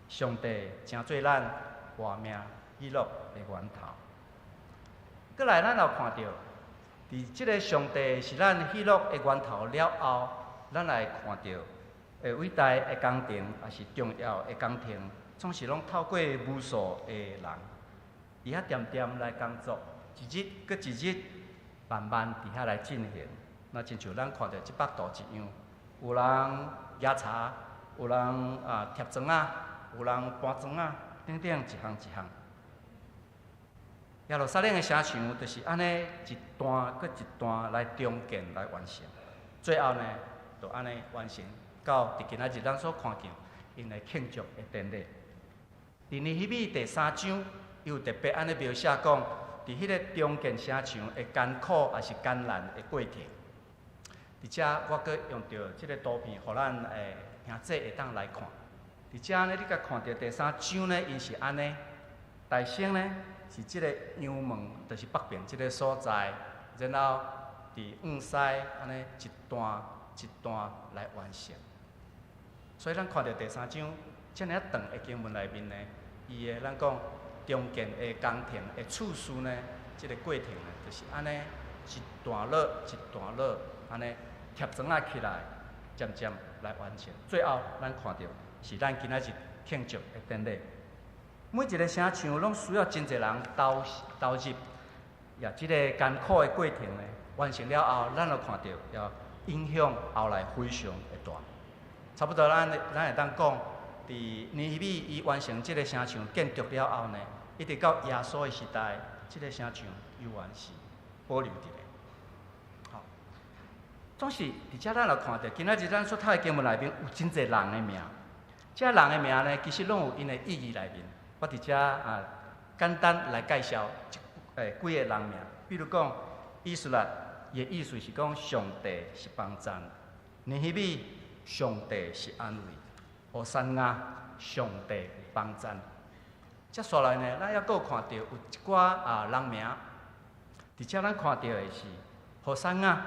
上帝成做咱活命喜乐的源头。过来，咱又看到，伫即个上帝是咱喜乐的源头了后，咱来看到，伟大的工程也是重要的工程，总是拢透过无数的人。伫遐点点来工作，一日搁一日，慢慢伫遐来进行。那亲像咱看到100度一样，有人压茶，有人贴砖仔，有人搬砖仔，等等一项一项。耶路撒冷的城墙就是安尼一段搁一段来重建来完成，最后呢，就安尼完成到伫今仔日咱所看见因来庆祝的典礼。伫尼希米第3章。又特别安尼描写讲，伫迄个重建城墙的艰苦也是艰难的过程。而且我阁用到即个图片，互咱兄弟会当来看。而且呢，你甲看到第3章呢，因是安尼，大省呢是即个阳门，就是北边即个所在，然后伫往西安尼一段一段来完成。所以咱看到第3章遮尔长的经文内面呢，伊的咱讲。重建的工程的次序呢，这个过程呢，就是安尼一段落一段落，安尼贴砖仔起来，渐渐来完成。最后，咱看到是咱今仔日庆祝的典礼。每一个城墙拢需要真侪人投入，也即个艰苦的过程呢，完成了后，咱就看到要影响后来非常的大。差不多咱会当讲，伫尼希米伊完成即个城墙建筑了后呢。一直到耶稣的时代，这个城墙依然是保留伫咧。好，总是伫遮咱来看到，今仔日咱所读的经文内面有真侪人的名，这人的名呢，其实拢有因的意义内面。我伫遮简单来介绍几个人名。比如讲，以色列，伊的意思是讲上帝是帮赞；尼希米，上帝是安慰；何善亚，上帝有帮赞。接下来呢，咱还佫有看到有一寡人名，伫遮咱看到的是何善亚，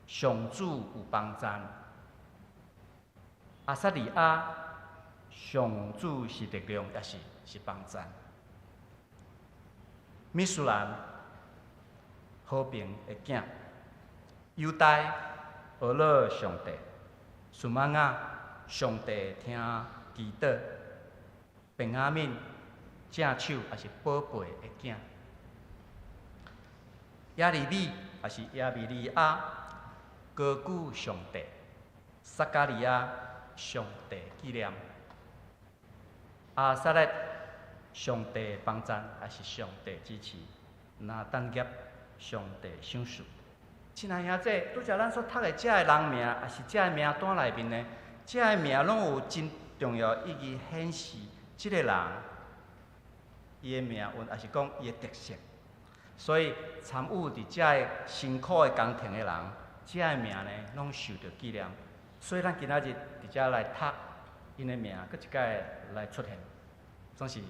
上主有帮赞；阿撒利亚，上主是力量，也是帮赞；米苏兰，和平的囝；犹大，俄勒上帝；苏曼亚，上帝听祈祷；便雅悯，正手也是宝贝的囝；亚利米也是亚米利亚，高举上帝；撒加利亚，上帝纪念；阿撒勒，上帝帮赞，也是上帝支持；拿但业，上帝赏赐。亲爱兄弟，拄则咱所读的这个人名，也是这个名单内面呢，这个名拢有真重要意义，显示这个人伊的命运，也是讲伊的特色。所以参与伫这个辛苦的工程的人，这个名呢，拢受到纪念。所以咱今仔日伫遮来读因的名，搁一摆来出现，总是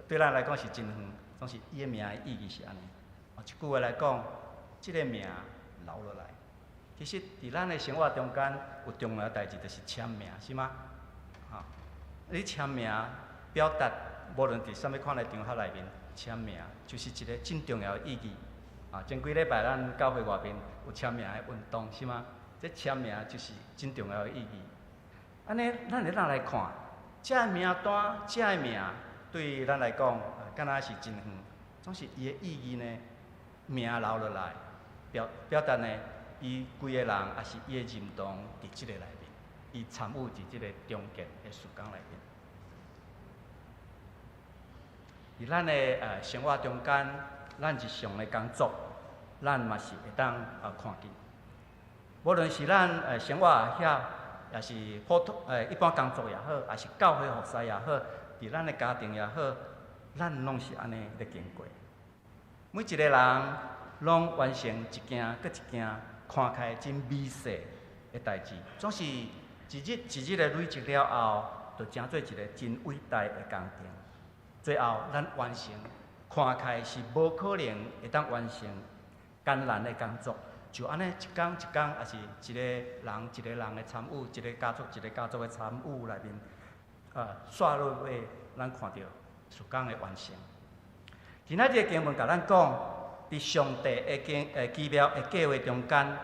对咱来讲是真远，总是伊的名的意义是安尼。一句话来讲，这个名留落来。其实伫咱的生活中间，有重要的代志就是签名，是吗？你签名表达，无论伫什么款的场合内面，签名就是一个真重要的意义。前几礼拜咱教会外面有签名的运动，是吗？这签名就是真重要的意义。安尼，咱会当来看，这个名单，这个名对咱来讲，敢若是真远，总是伊的意义呢，名留落来，表达呢，伊规个人也是伊的认同伫即个内面，伊参与伫即个中建的事工内面。伫咱的生活中间，咱日常的工作，咱嘛是会当看见。无论是咱生活遐，也是普通一般工作也好，也是教会服侍也好，伫咱的家庭也好，咱拢是安尼咧经过。每一个人拢完成一件搁一件，看起来真美丽的代志，总是一日一日的累积了后，就成做一个真伟大的工程。最后，咱完成，看起来是无可能会当完成艰难的工作。就安尼一工一工，也是一个人一个人的参与，一个家族一个家族的参与内面，刷落尾，咱看到事工的完成。今仔日经文甲咱讲，伫上帝的奇妙的计划中间，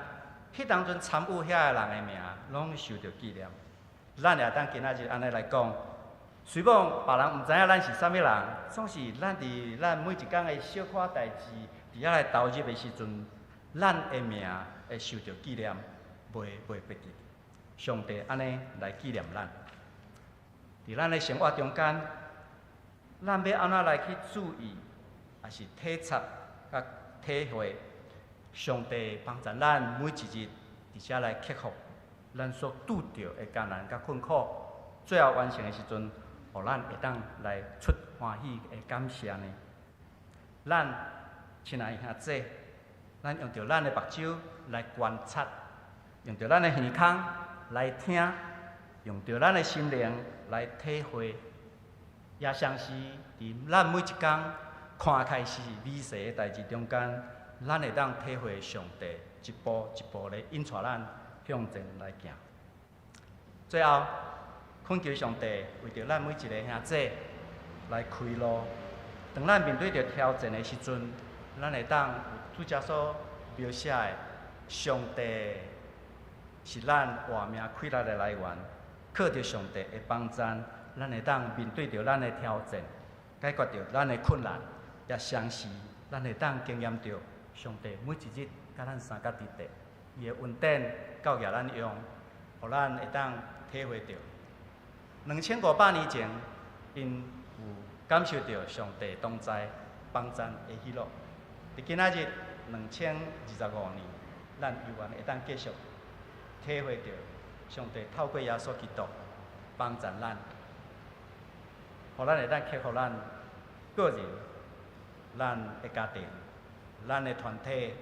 迄当阵参与遐个人的名，拢受到纪念。咱也当今仔日安尼来讲，虽望别人毋知影咱是啥物人，总是咱伫咱每一工的小可代志，伫遐来投入的时阵。咱的名会受到纪念，袂袂记。上帝安尼来纪念咱，伫咱的生活中间，咱要安怎来去注意，也是体察甲体会上帝帮助咱每一日，伫遮来克服咱所拄着的艰难甲困苦，最后完成的时阵，互咱会当来出欢喜的感谢呢。咱亲爱兄弟。咱用着咱的目睭来观察，用着咱的耳孔来听，用着咱的心灵来体会，也像是伫咱每一工看开始美丽的代志中间，咱会当体会上帝一步一步的引带咱向前来行。最后，恳求上帝为着咱每一个兄弟来开路，当咱面对着挑战的时阵，咱会当有拄则所描写的，上帝是咱活命快乐的来源。靠着上帝的帮助，咱会当面对着咱的挑战，解决着咱的困难，也相信咱会当经验着上帝每一日甲咱相甲伫地，伊的恩典教育咱用，互咱会当体会着2500年前，因有感受着上帝同在帮助的喜乐。伫今仔日2025年，咱犹原会当继续体会着上帝透过耶稣基督帮助咱，互咱会当克服咱个人、咱的家庭、咱的团体、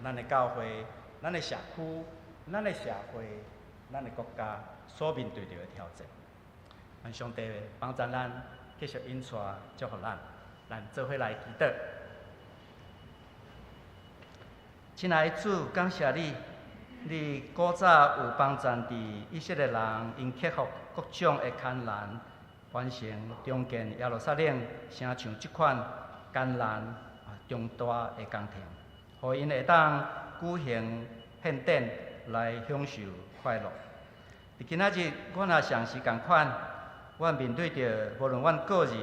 咱的教会、咱的社区、咱的社会、咱的国家所面对着的挑战。愿上帝帮助咱，继续引带祝福咱，咱做伙来祈祷。亲爱的主，感谢你，你古早有帮助伫以色列人因克服各种的困难，完成重建耶路撒冷，成像即款艰难重大的工程，互因会当举行献典来享受快乐。伫今仔日，阮也像是共款，阮面对着无论阮个人、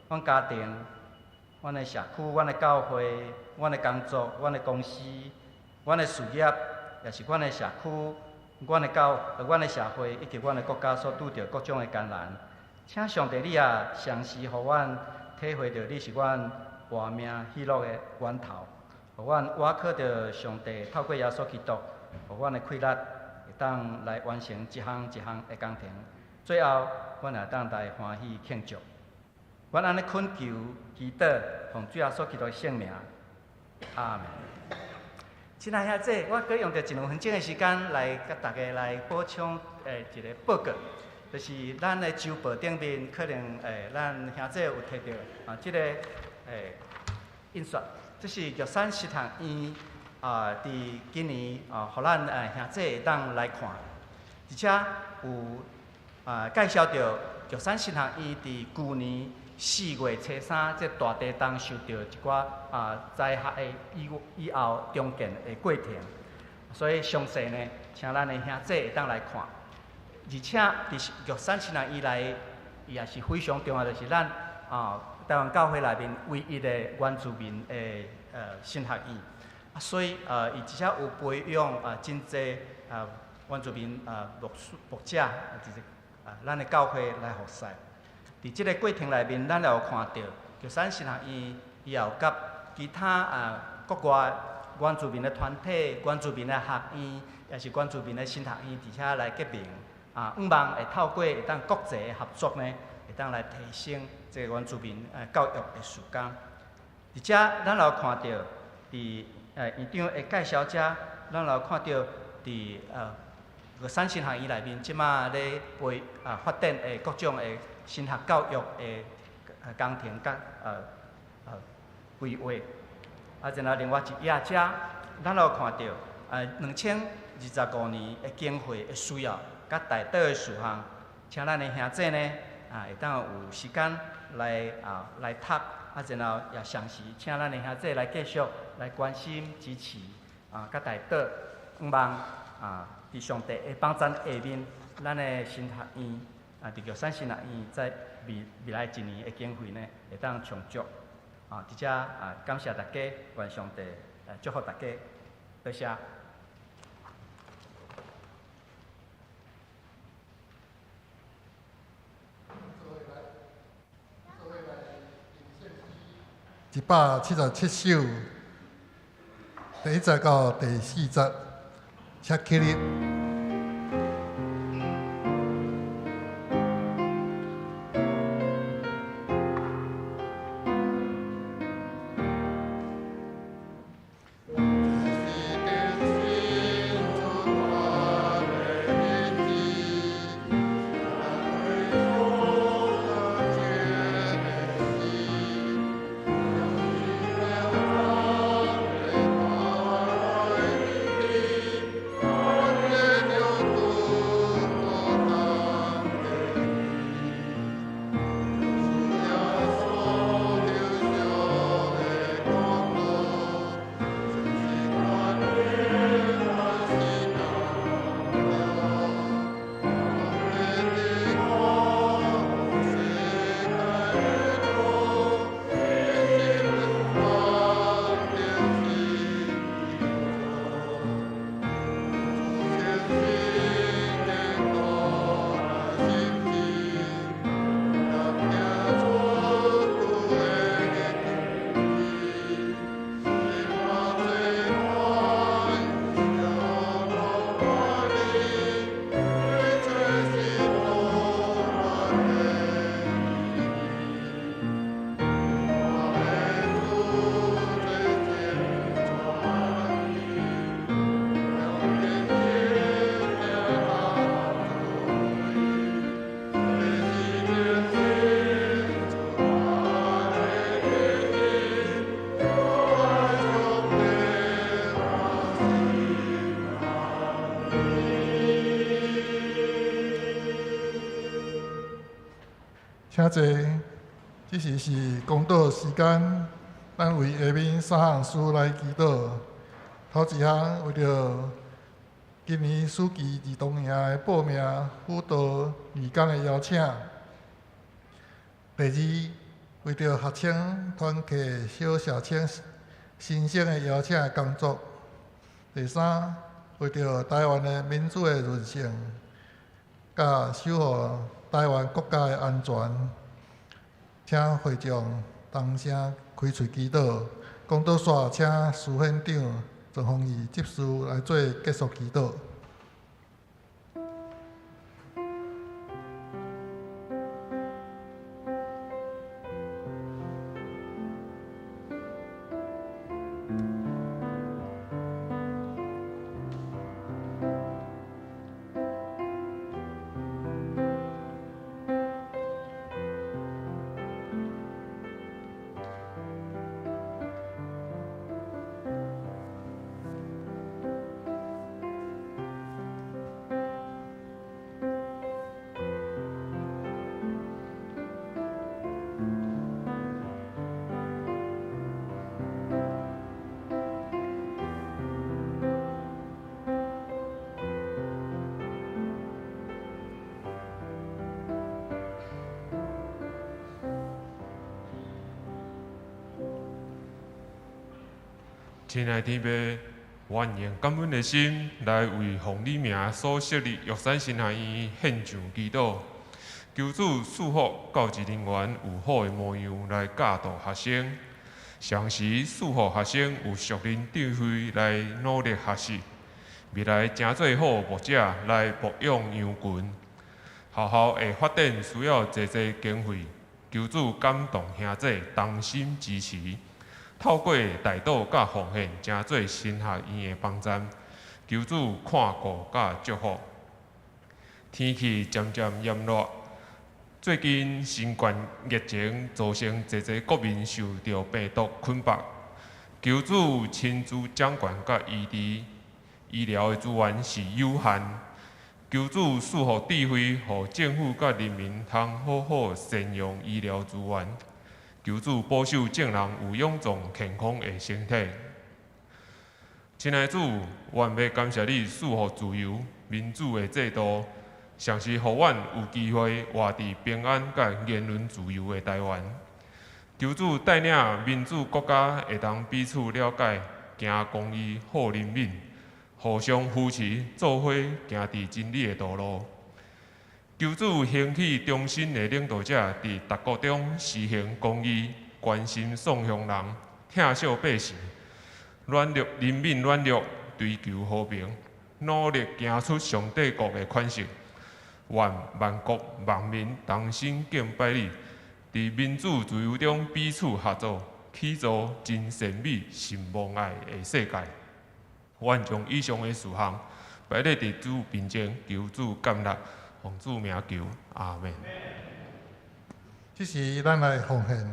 阮家庭、阮的社区、阮的教会、阮的工作、阮的公司、阮的事业，也是阮的社区、阮的社会以及阮的国家所拄着各种的艰难，请上帝你也详细互阮体会到你是阮活命喜乐的源头，互阮倚靠着上帝，透过耶稣基督，互阮的气力会当来完成一项一项的工程，最后阮也当来欢喜庆祝。阮安尼恳求、祈祷，奉主耶稣基督的圣名，阿门。亲爱兄弟，我搁用着1、2分钟的时间来甲大家来补充一个报告，就是咱的周报顶面可能咱兄弟有摕到即个印刷，这是玉山实堂院伫今年互咱兄弟会当来看，而且有介绍着玉山实堂院伫旧年4月初3这大地震受到一寡灾害的以后重建的过程，所以详细呢，请咱的兄弟会当来看。而且伫玉山实堂院内，伊也是非常重要，就是咱台湾教会内面唯一的原住民的神学院，所以伊而且有培养真济原住民牧者，就是咱的教会来服侍。伫即个过程内面，咱也有看到玉山神学院，伊也有甲其他国外原住民的团体、原住民的学院，也是原住民的神学院，伫遐来结盟希望会透过会当国际的合作呢，会当来提升这个原住民教育的时间。而且咱也有看到伫院长的介绍者，咱也有看到伫玉山神学院内面，即马咧发展的各种的神学教育的工程甲规划。然后另外一页遮，咱也有看到2025年的经费的需要甲大岛的事项，请咱的兄弟呢会当有时间来读，然后也详细请咱的兄弟来继续来关心支持甲大岛，希望伫上帝的帮助下面，咱的神学院伫玉山神学院在未来1年的经费呢会当充足。伫遮感谢大家，愿上帝祝福大家，多谢。177首，第1节到第4节，请起立。Amen. 请坐。即是公道时间，咱为下面3项事来祈祷。头一项为着今年暑期儿童营的报名辅导义工的邀请；第二，为着学生团契小社青新生的邀请工作；第三，为着台湾的民主的韧性，甲守护台湾国家的安全。请会众同声开喙祈祷。讲到煞，请司院长郑丰毅执事来做结束祈祷。亲爱的天父，愿用感恩的心来为奉你名所设立玉山神学院献上祈祷，求主赐福教职人员有好的模样来教导学生，常时赐福学生有属灵智慧来努力学习，未来成做好牧者来牧养羊群。学校的发展需要济经费，求主感动兄弟同心支持。透过代祷甲奉献，成做神学院的帮站，求主看顾甲祝福。天气渐渐炎热，最近新冠疫情造成济国民受到病毒困迫，求主亲自掌管甲医治。医疗的资源是有限，求主赐福智慧，互政府甲人民通好好善用医疗资源。求主保守众人有勇壮健康的身体。亲爱的主，愿要感谢你赐福自由民主的制度，常时互阮有机会活伫平安甲言论自由的台湾。求主带领民主国家会当彼此了解，行公义、好人民，互相扶持，做伙行伫真理的道路。求主兴起忠心的领导者，伫各国中实行公义，关心送乡人，疼惜百姓，软弱人民软弱，追求和平，努力行出上帝国的款式。愿万国万民同心敬拜你，伫民主自由中彼此合作，起造真善美、信望爱的世界。愿将以上的事项摆咧伫主面前，求主感纳。奉主名求，阿门。这是咱来奉献。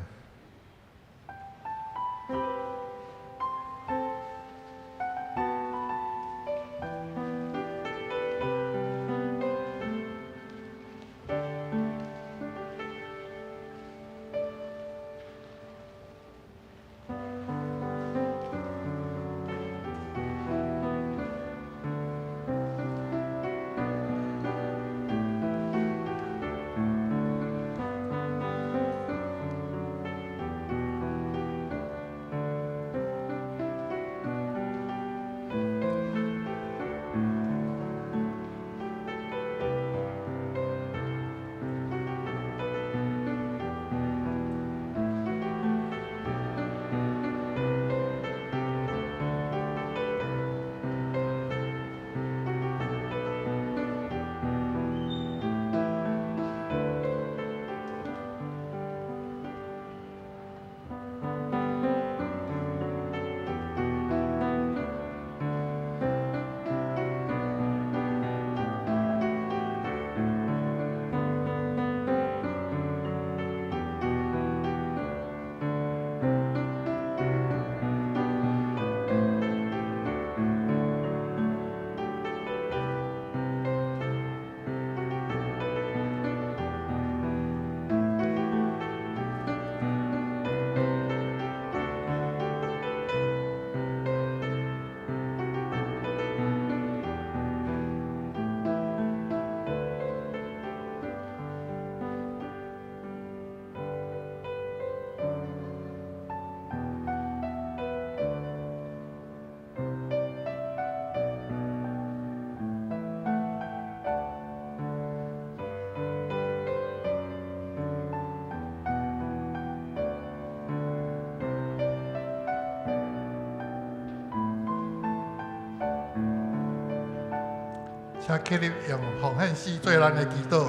请起立用奉献诗做咱的祈祷。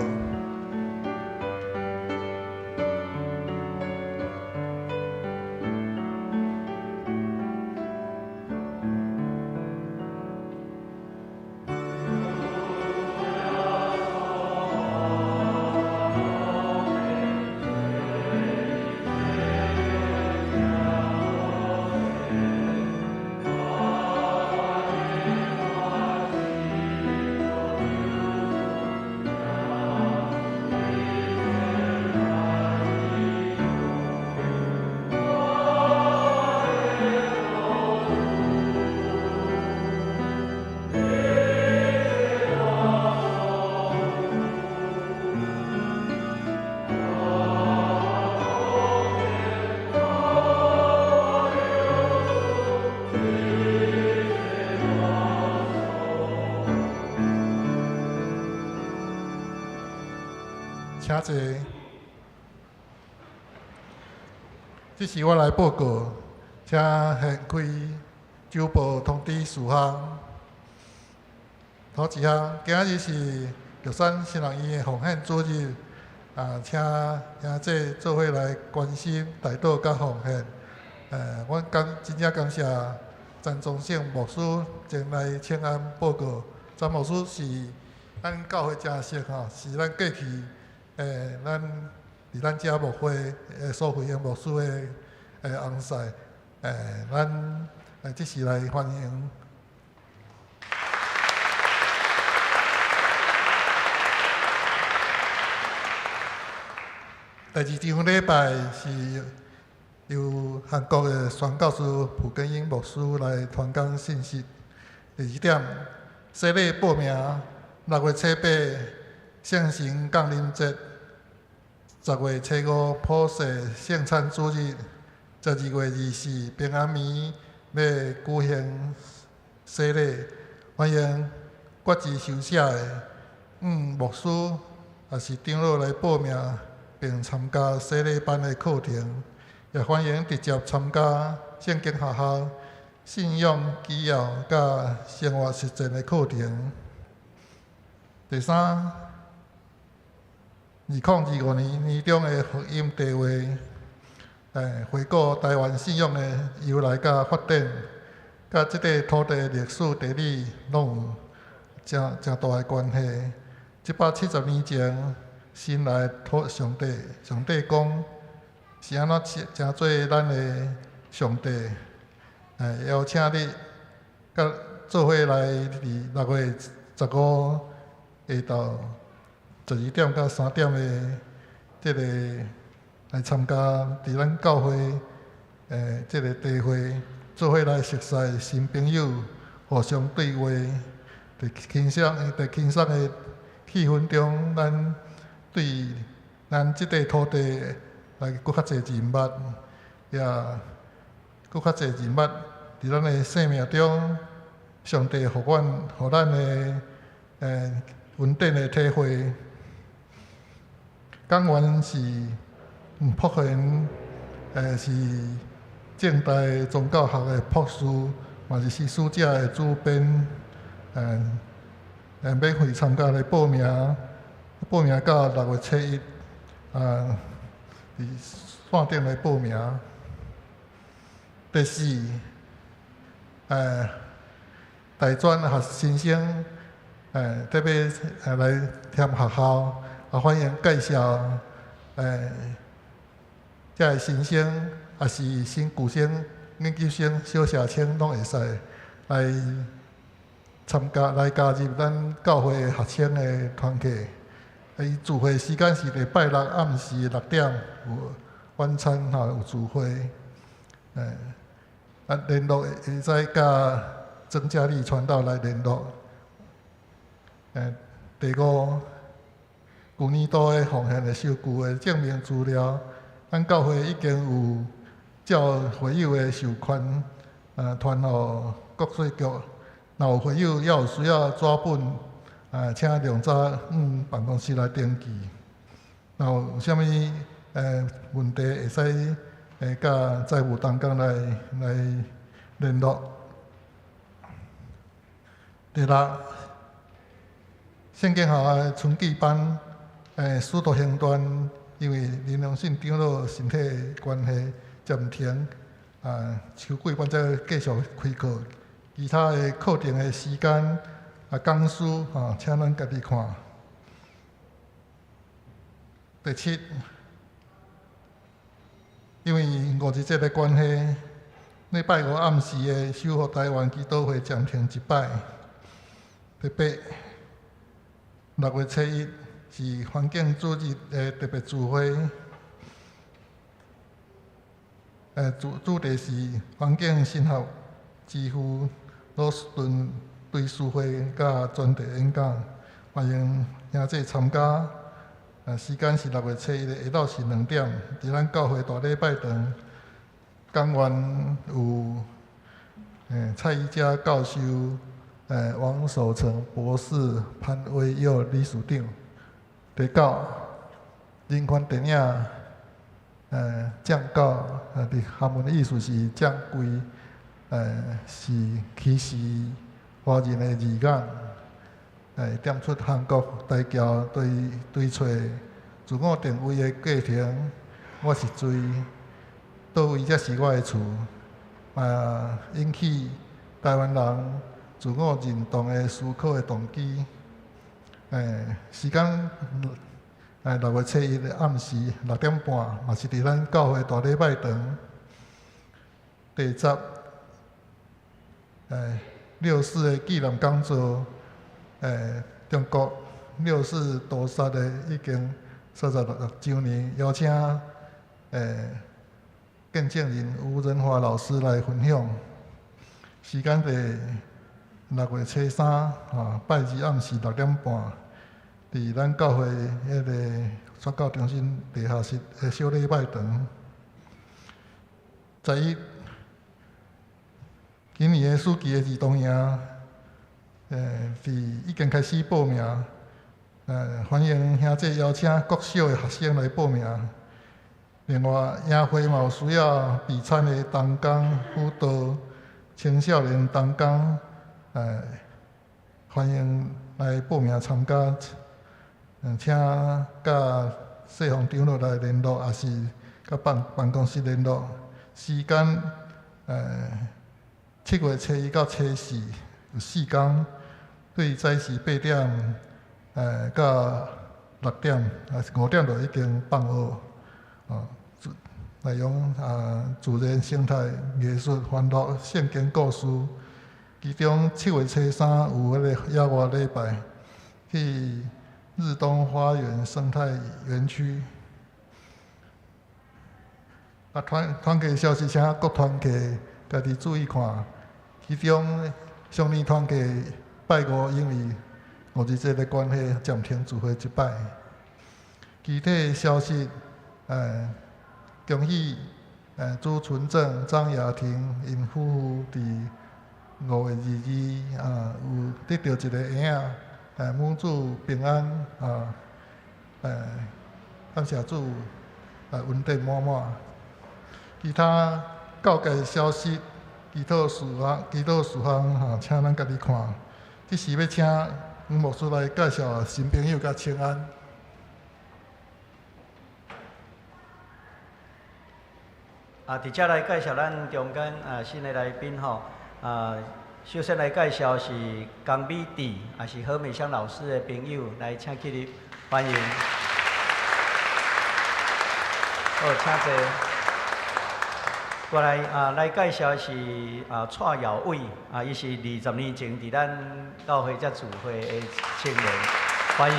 请坐。这是我来报告，请掀开周报通知事项。头一项，今日是玉山新人医的奉献主日，请兄弟做伙来关心代祷甲奉献。我真正感谢詹宗胜牧师前来请安报告。詹牧师是咱教会正式吼，是咱过去咱伫咱遮牧会所会的牧师的翁婿，咱即时来欢迎。第二场礼拜是由韩国的宣教师朴根英牧师来传讲信息。第二点，洗礼报名6月初8圣神降临节，10月初5普世圣餐主日，12月24平安暝要举行洗礼。欢迎决志受洗的牧师也是长老来报名，并参加洗礼班的课程。也欢迎直接参加圣经学校信仰基要甲生活实践的课程。第三，2025年年中的福音地位，回顾台湾信仰的由来甲发展，甲即块土地历史地理拢有真大的关系。770年前，神来上帝讲是安怎真做咱的上帝，邀请你甲做伙来伫6月15下昼12点到3点的即个来参加伫咱教会即个地会，做伙来熟悉新朋友，互相对话，在轻松的气氛中，咱对咱即块土地来搁较侪认捌，也搁较侪认捌伫咱的生命中，上帝互咱的稳定的体会。讲员是朴贤，是正大宗教学的博士，嘛是诗书者的主编，免费参加来报名到6月初1，伫线顶来报名。第四，大专新生，特别来填学校，欢迎介绍，遮个新生，也是新旧生、研究生、小社青，拢会使来参加来加入咱教会的学生的团体。伊聚会时间是礼拜6暗时6点有晚餐有聚会。联络会使甲曾佳丽传道来联络。第5，旧年度的奉献的收据的证明资料，咱教会已经有照会友的授权，传互国税局。若有会友也有需要纸本，请量早办公室来登记。若有啥物问题，会使甲财务同工来联络。第6，圣经校的春季班，使徒行传因为林良信长老身体的关系暂停，秋季班才继续开课。其他的课程的时间讲书请咱家己看。第七，因为五日节的关系，礼拜五暗时的守护台湾祈祷会暂停一摆。第八，6月7日是环境主日的特别聚会，主题是环境生学之父罗斯顿对书会甲专题演讲，欢迎兄弟参加。时间是6月7日的下昼是2点，伫咱教会大礼拜堂，讲员有蔡依佳教授、王守成博士、潘威佑理事长。第9，人权电影降教，伫韩文的意思是降规，是歧视华人的字眼。点出韩国大桥对找自我定位的过程，我是水，倒位才是我的厝，引起台湾人自我认同的思考的动机。时间6月7日的暗时6点半，嘛是伫咱教会大礼拜堂。第10，六四的纪念讲座。中国六四屠杀的已经36周年，邀请见证人吴仁华老师来分享。时间伫6月初3，拜二暗时6点半，伫咱教会迄个宣教中心地下室的小礼拜堂。11，今年的暑期的儿童营。已经开始报名，欢迎兄弟邀请国小的学生来报名。另外，营会嘛有需要备餐的童工、辅导、青少年童工，欢迎来报名参加。请甲谢宏长老来联络，也是甲办公室联络。时间7月初1到初4有4天。对早时8点，到6点，5点就已经放学。内容自然生态、艺术、欢乐、圣经故事。其中7月初3有迄个野外礼拜，去日东花园生态园区。团契消息，请各团契家己注意看。其中上年团契。拜五因为5日节的关系，暂停聚会一摆。具体消息，恭喜朱纯正、张雅婷因夫妇伫5月2日有得到一个婴仔，母子平安感谢主，稳定满满。其他教界消息，祈祷事项请咱家己看。这时要请黄牧师来介绍新朋友甲请安。伫遮来介绍咱中间新的来宾吼，首先来介绍是江美智，也是何美香老师的朋友，来请起立欢迎。好，请坐。过来来介绍是蔡耀伟，伊是20年前伫咱教会才聚会的青年，欢迎。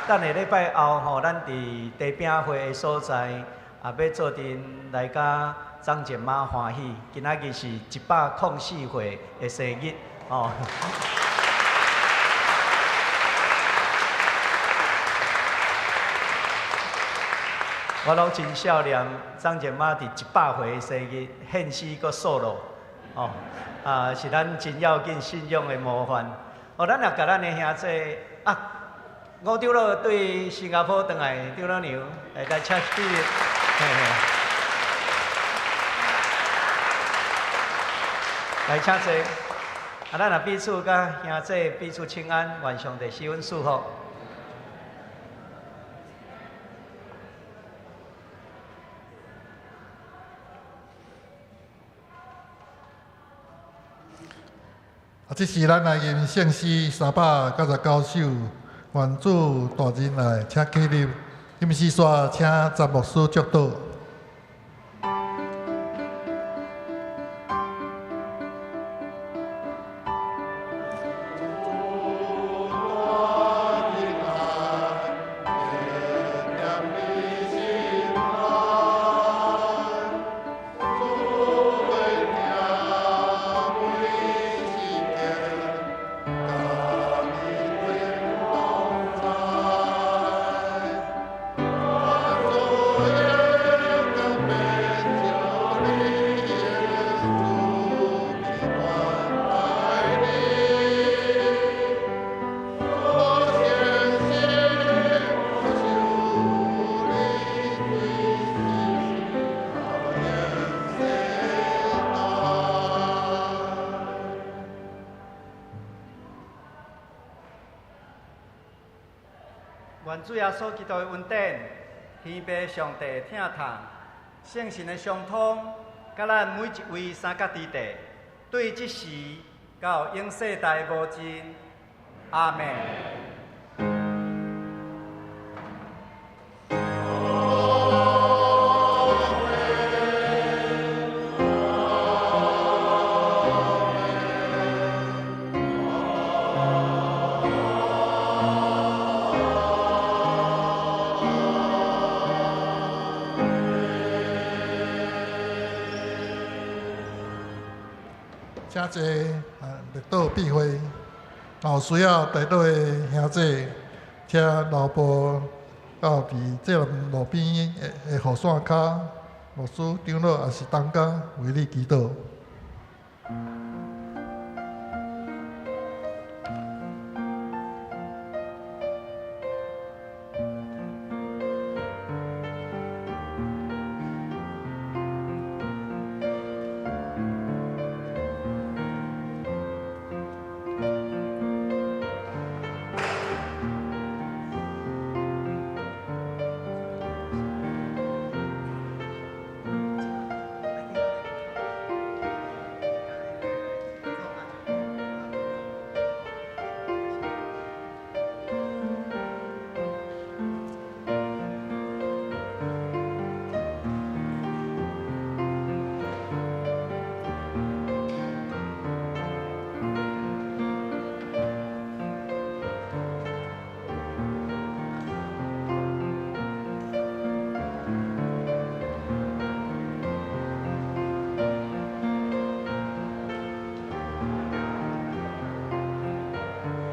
等下礼拜后吼，咱伫地饼会的所在，要做阵来甲张姐妈欢喜。今仔日是104岁的生日哦。我拢真少念，张姐妈伫100岁的生日，献诗搁数落，是咱真要紧信仰的模范。咱也甲咱的兄弟吴长老对新加坡转来，长老娘来请起立，来请坐。咱也彼此甲兄弟彼此请安，愿上帝赐阮祝福。这是咱来吟圣诗399首，愿主大人来，请起立。吟诗煞，请詹牧师祝祷。愿主耶稣基督的恩典、天父上帝的疼痛、圣神的相通，甲咱每一位三角之地，对即时到永世代无尽。阿门。请坐，列岛闭会。有需要带倒的兄弟，请留步到伫这路边的雨伞骹，牧师、长老也是同工为你祈祷。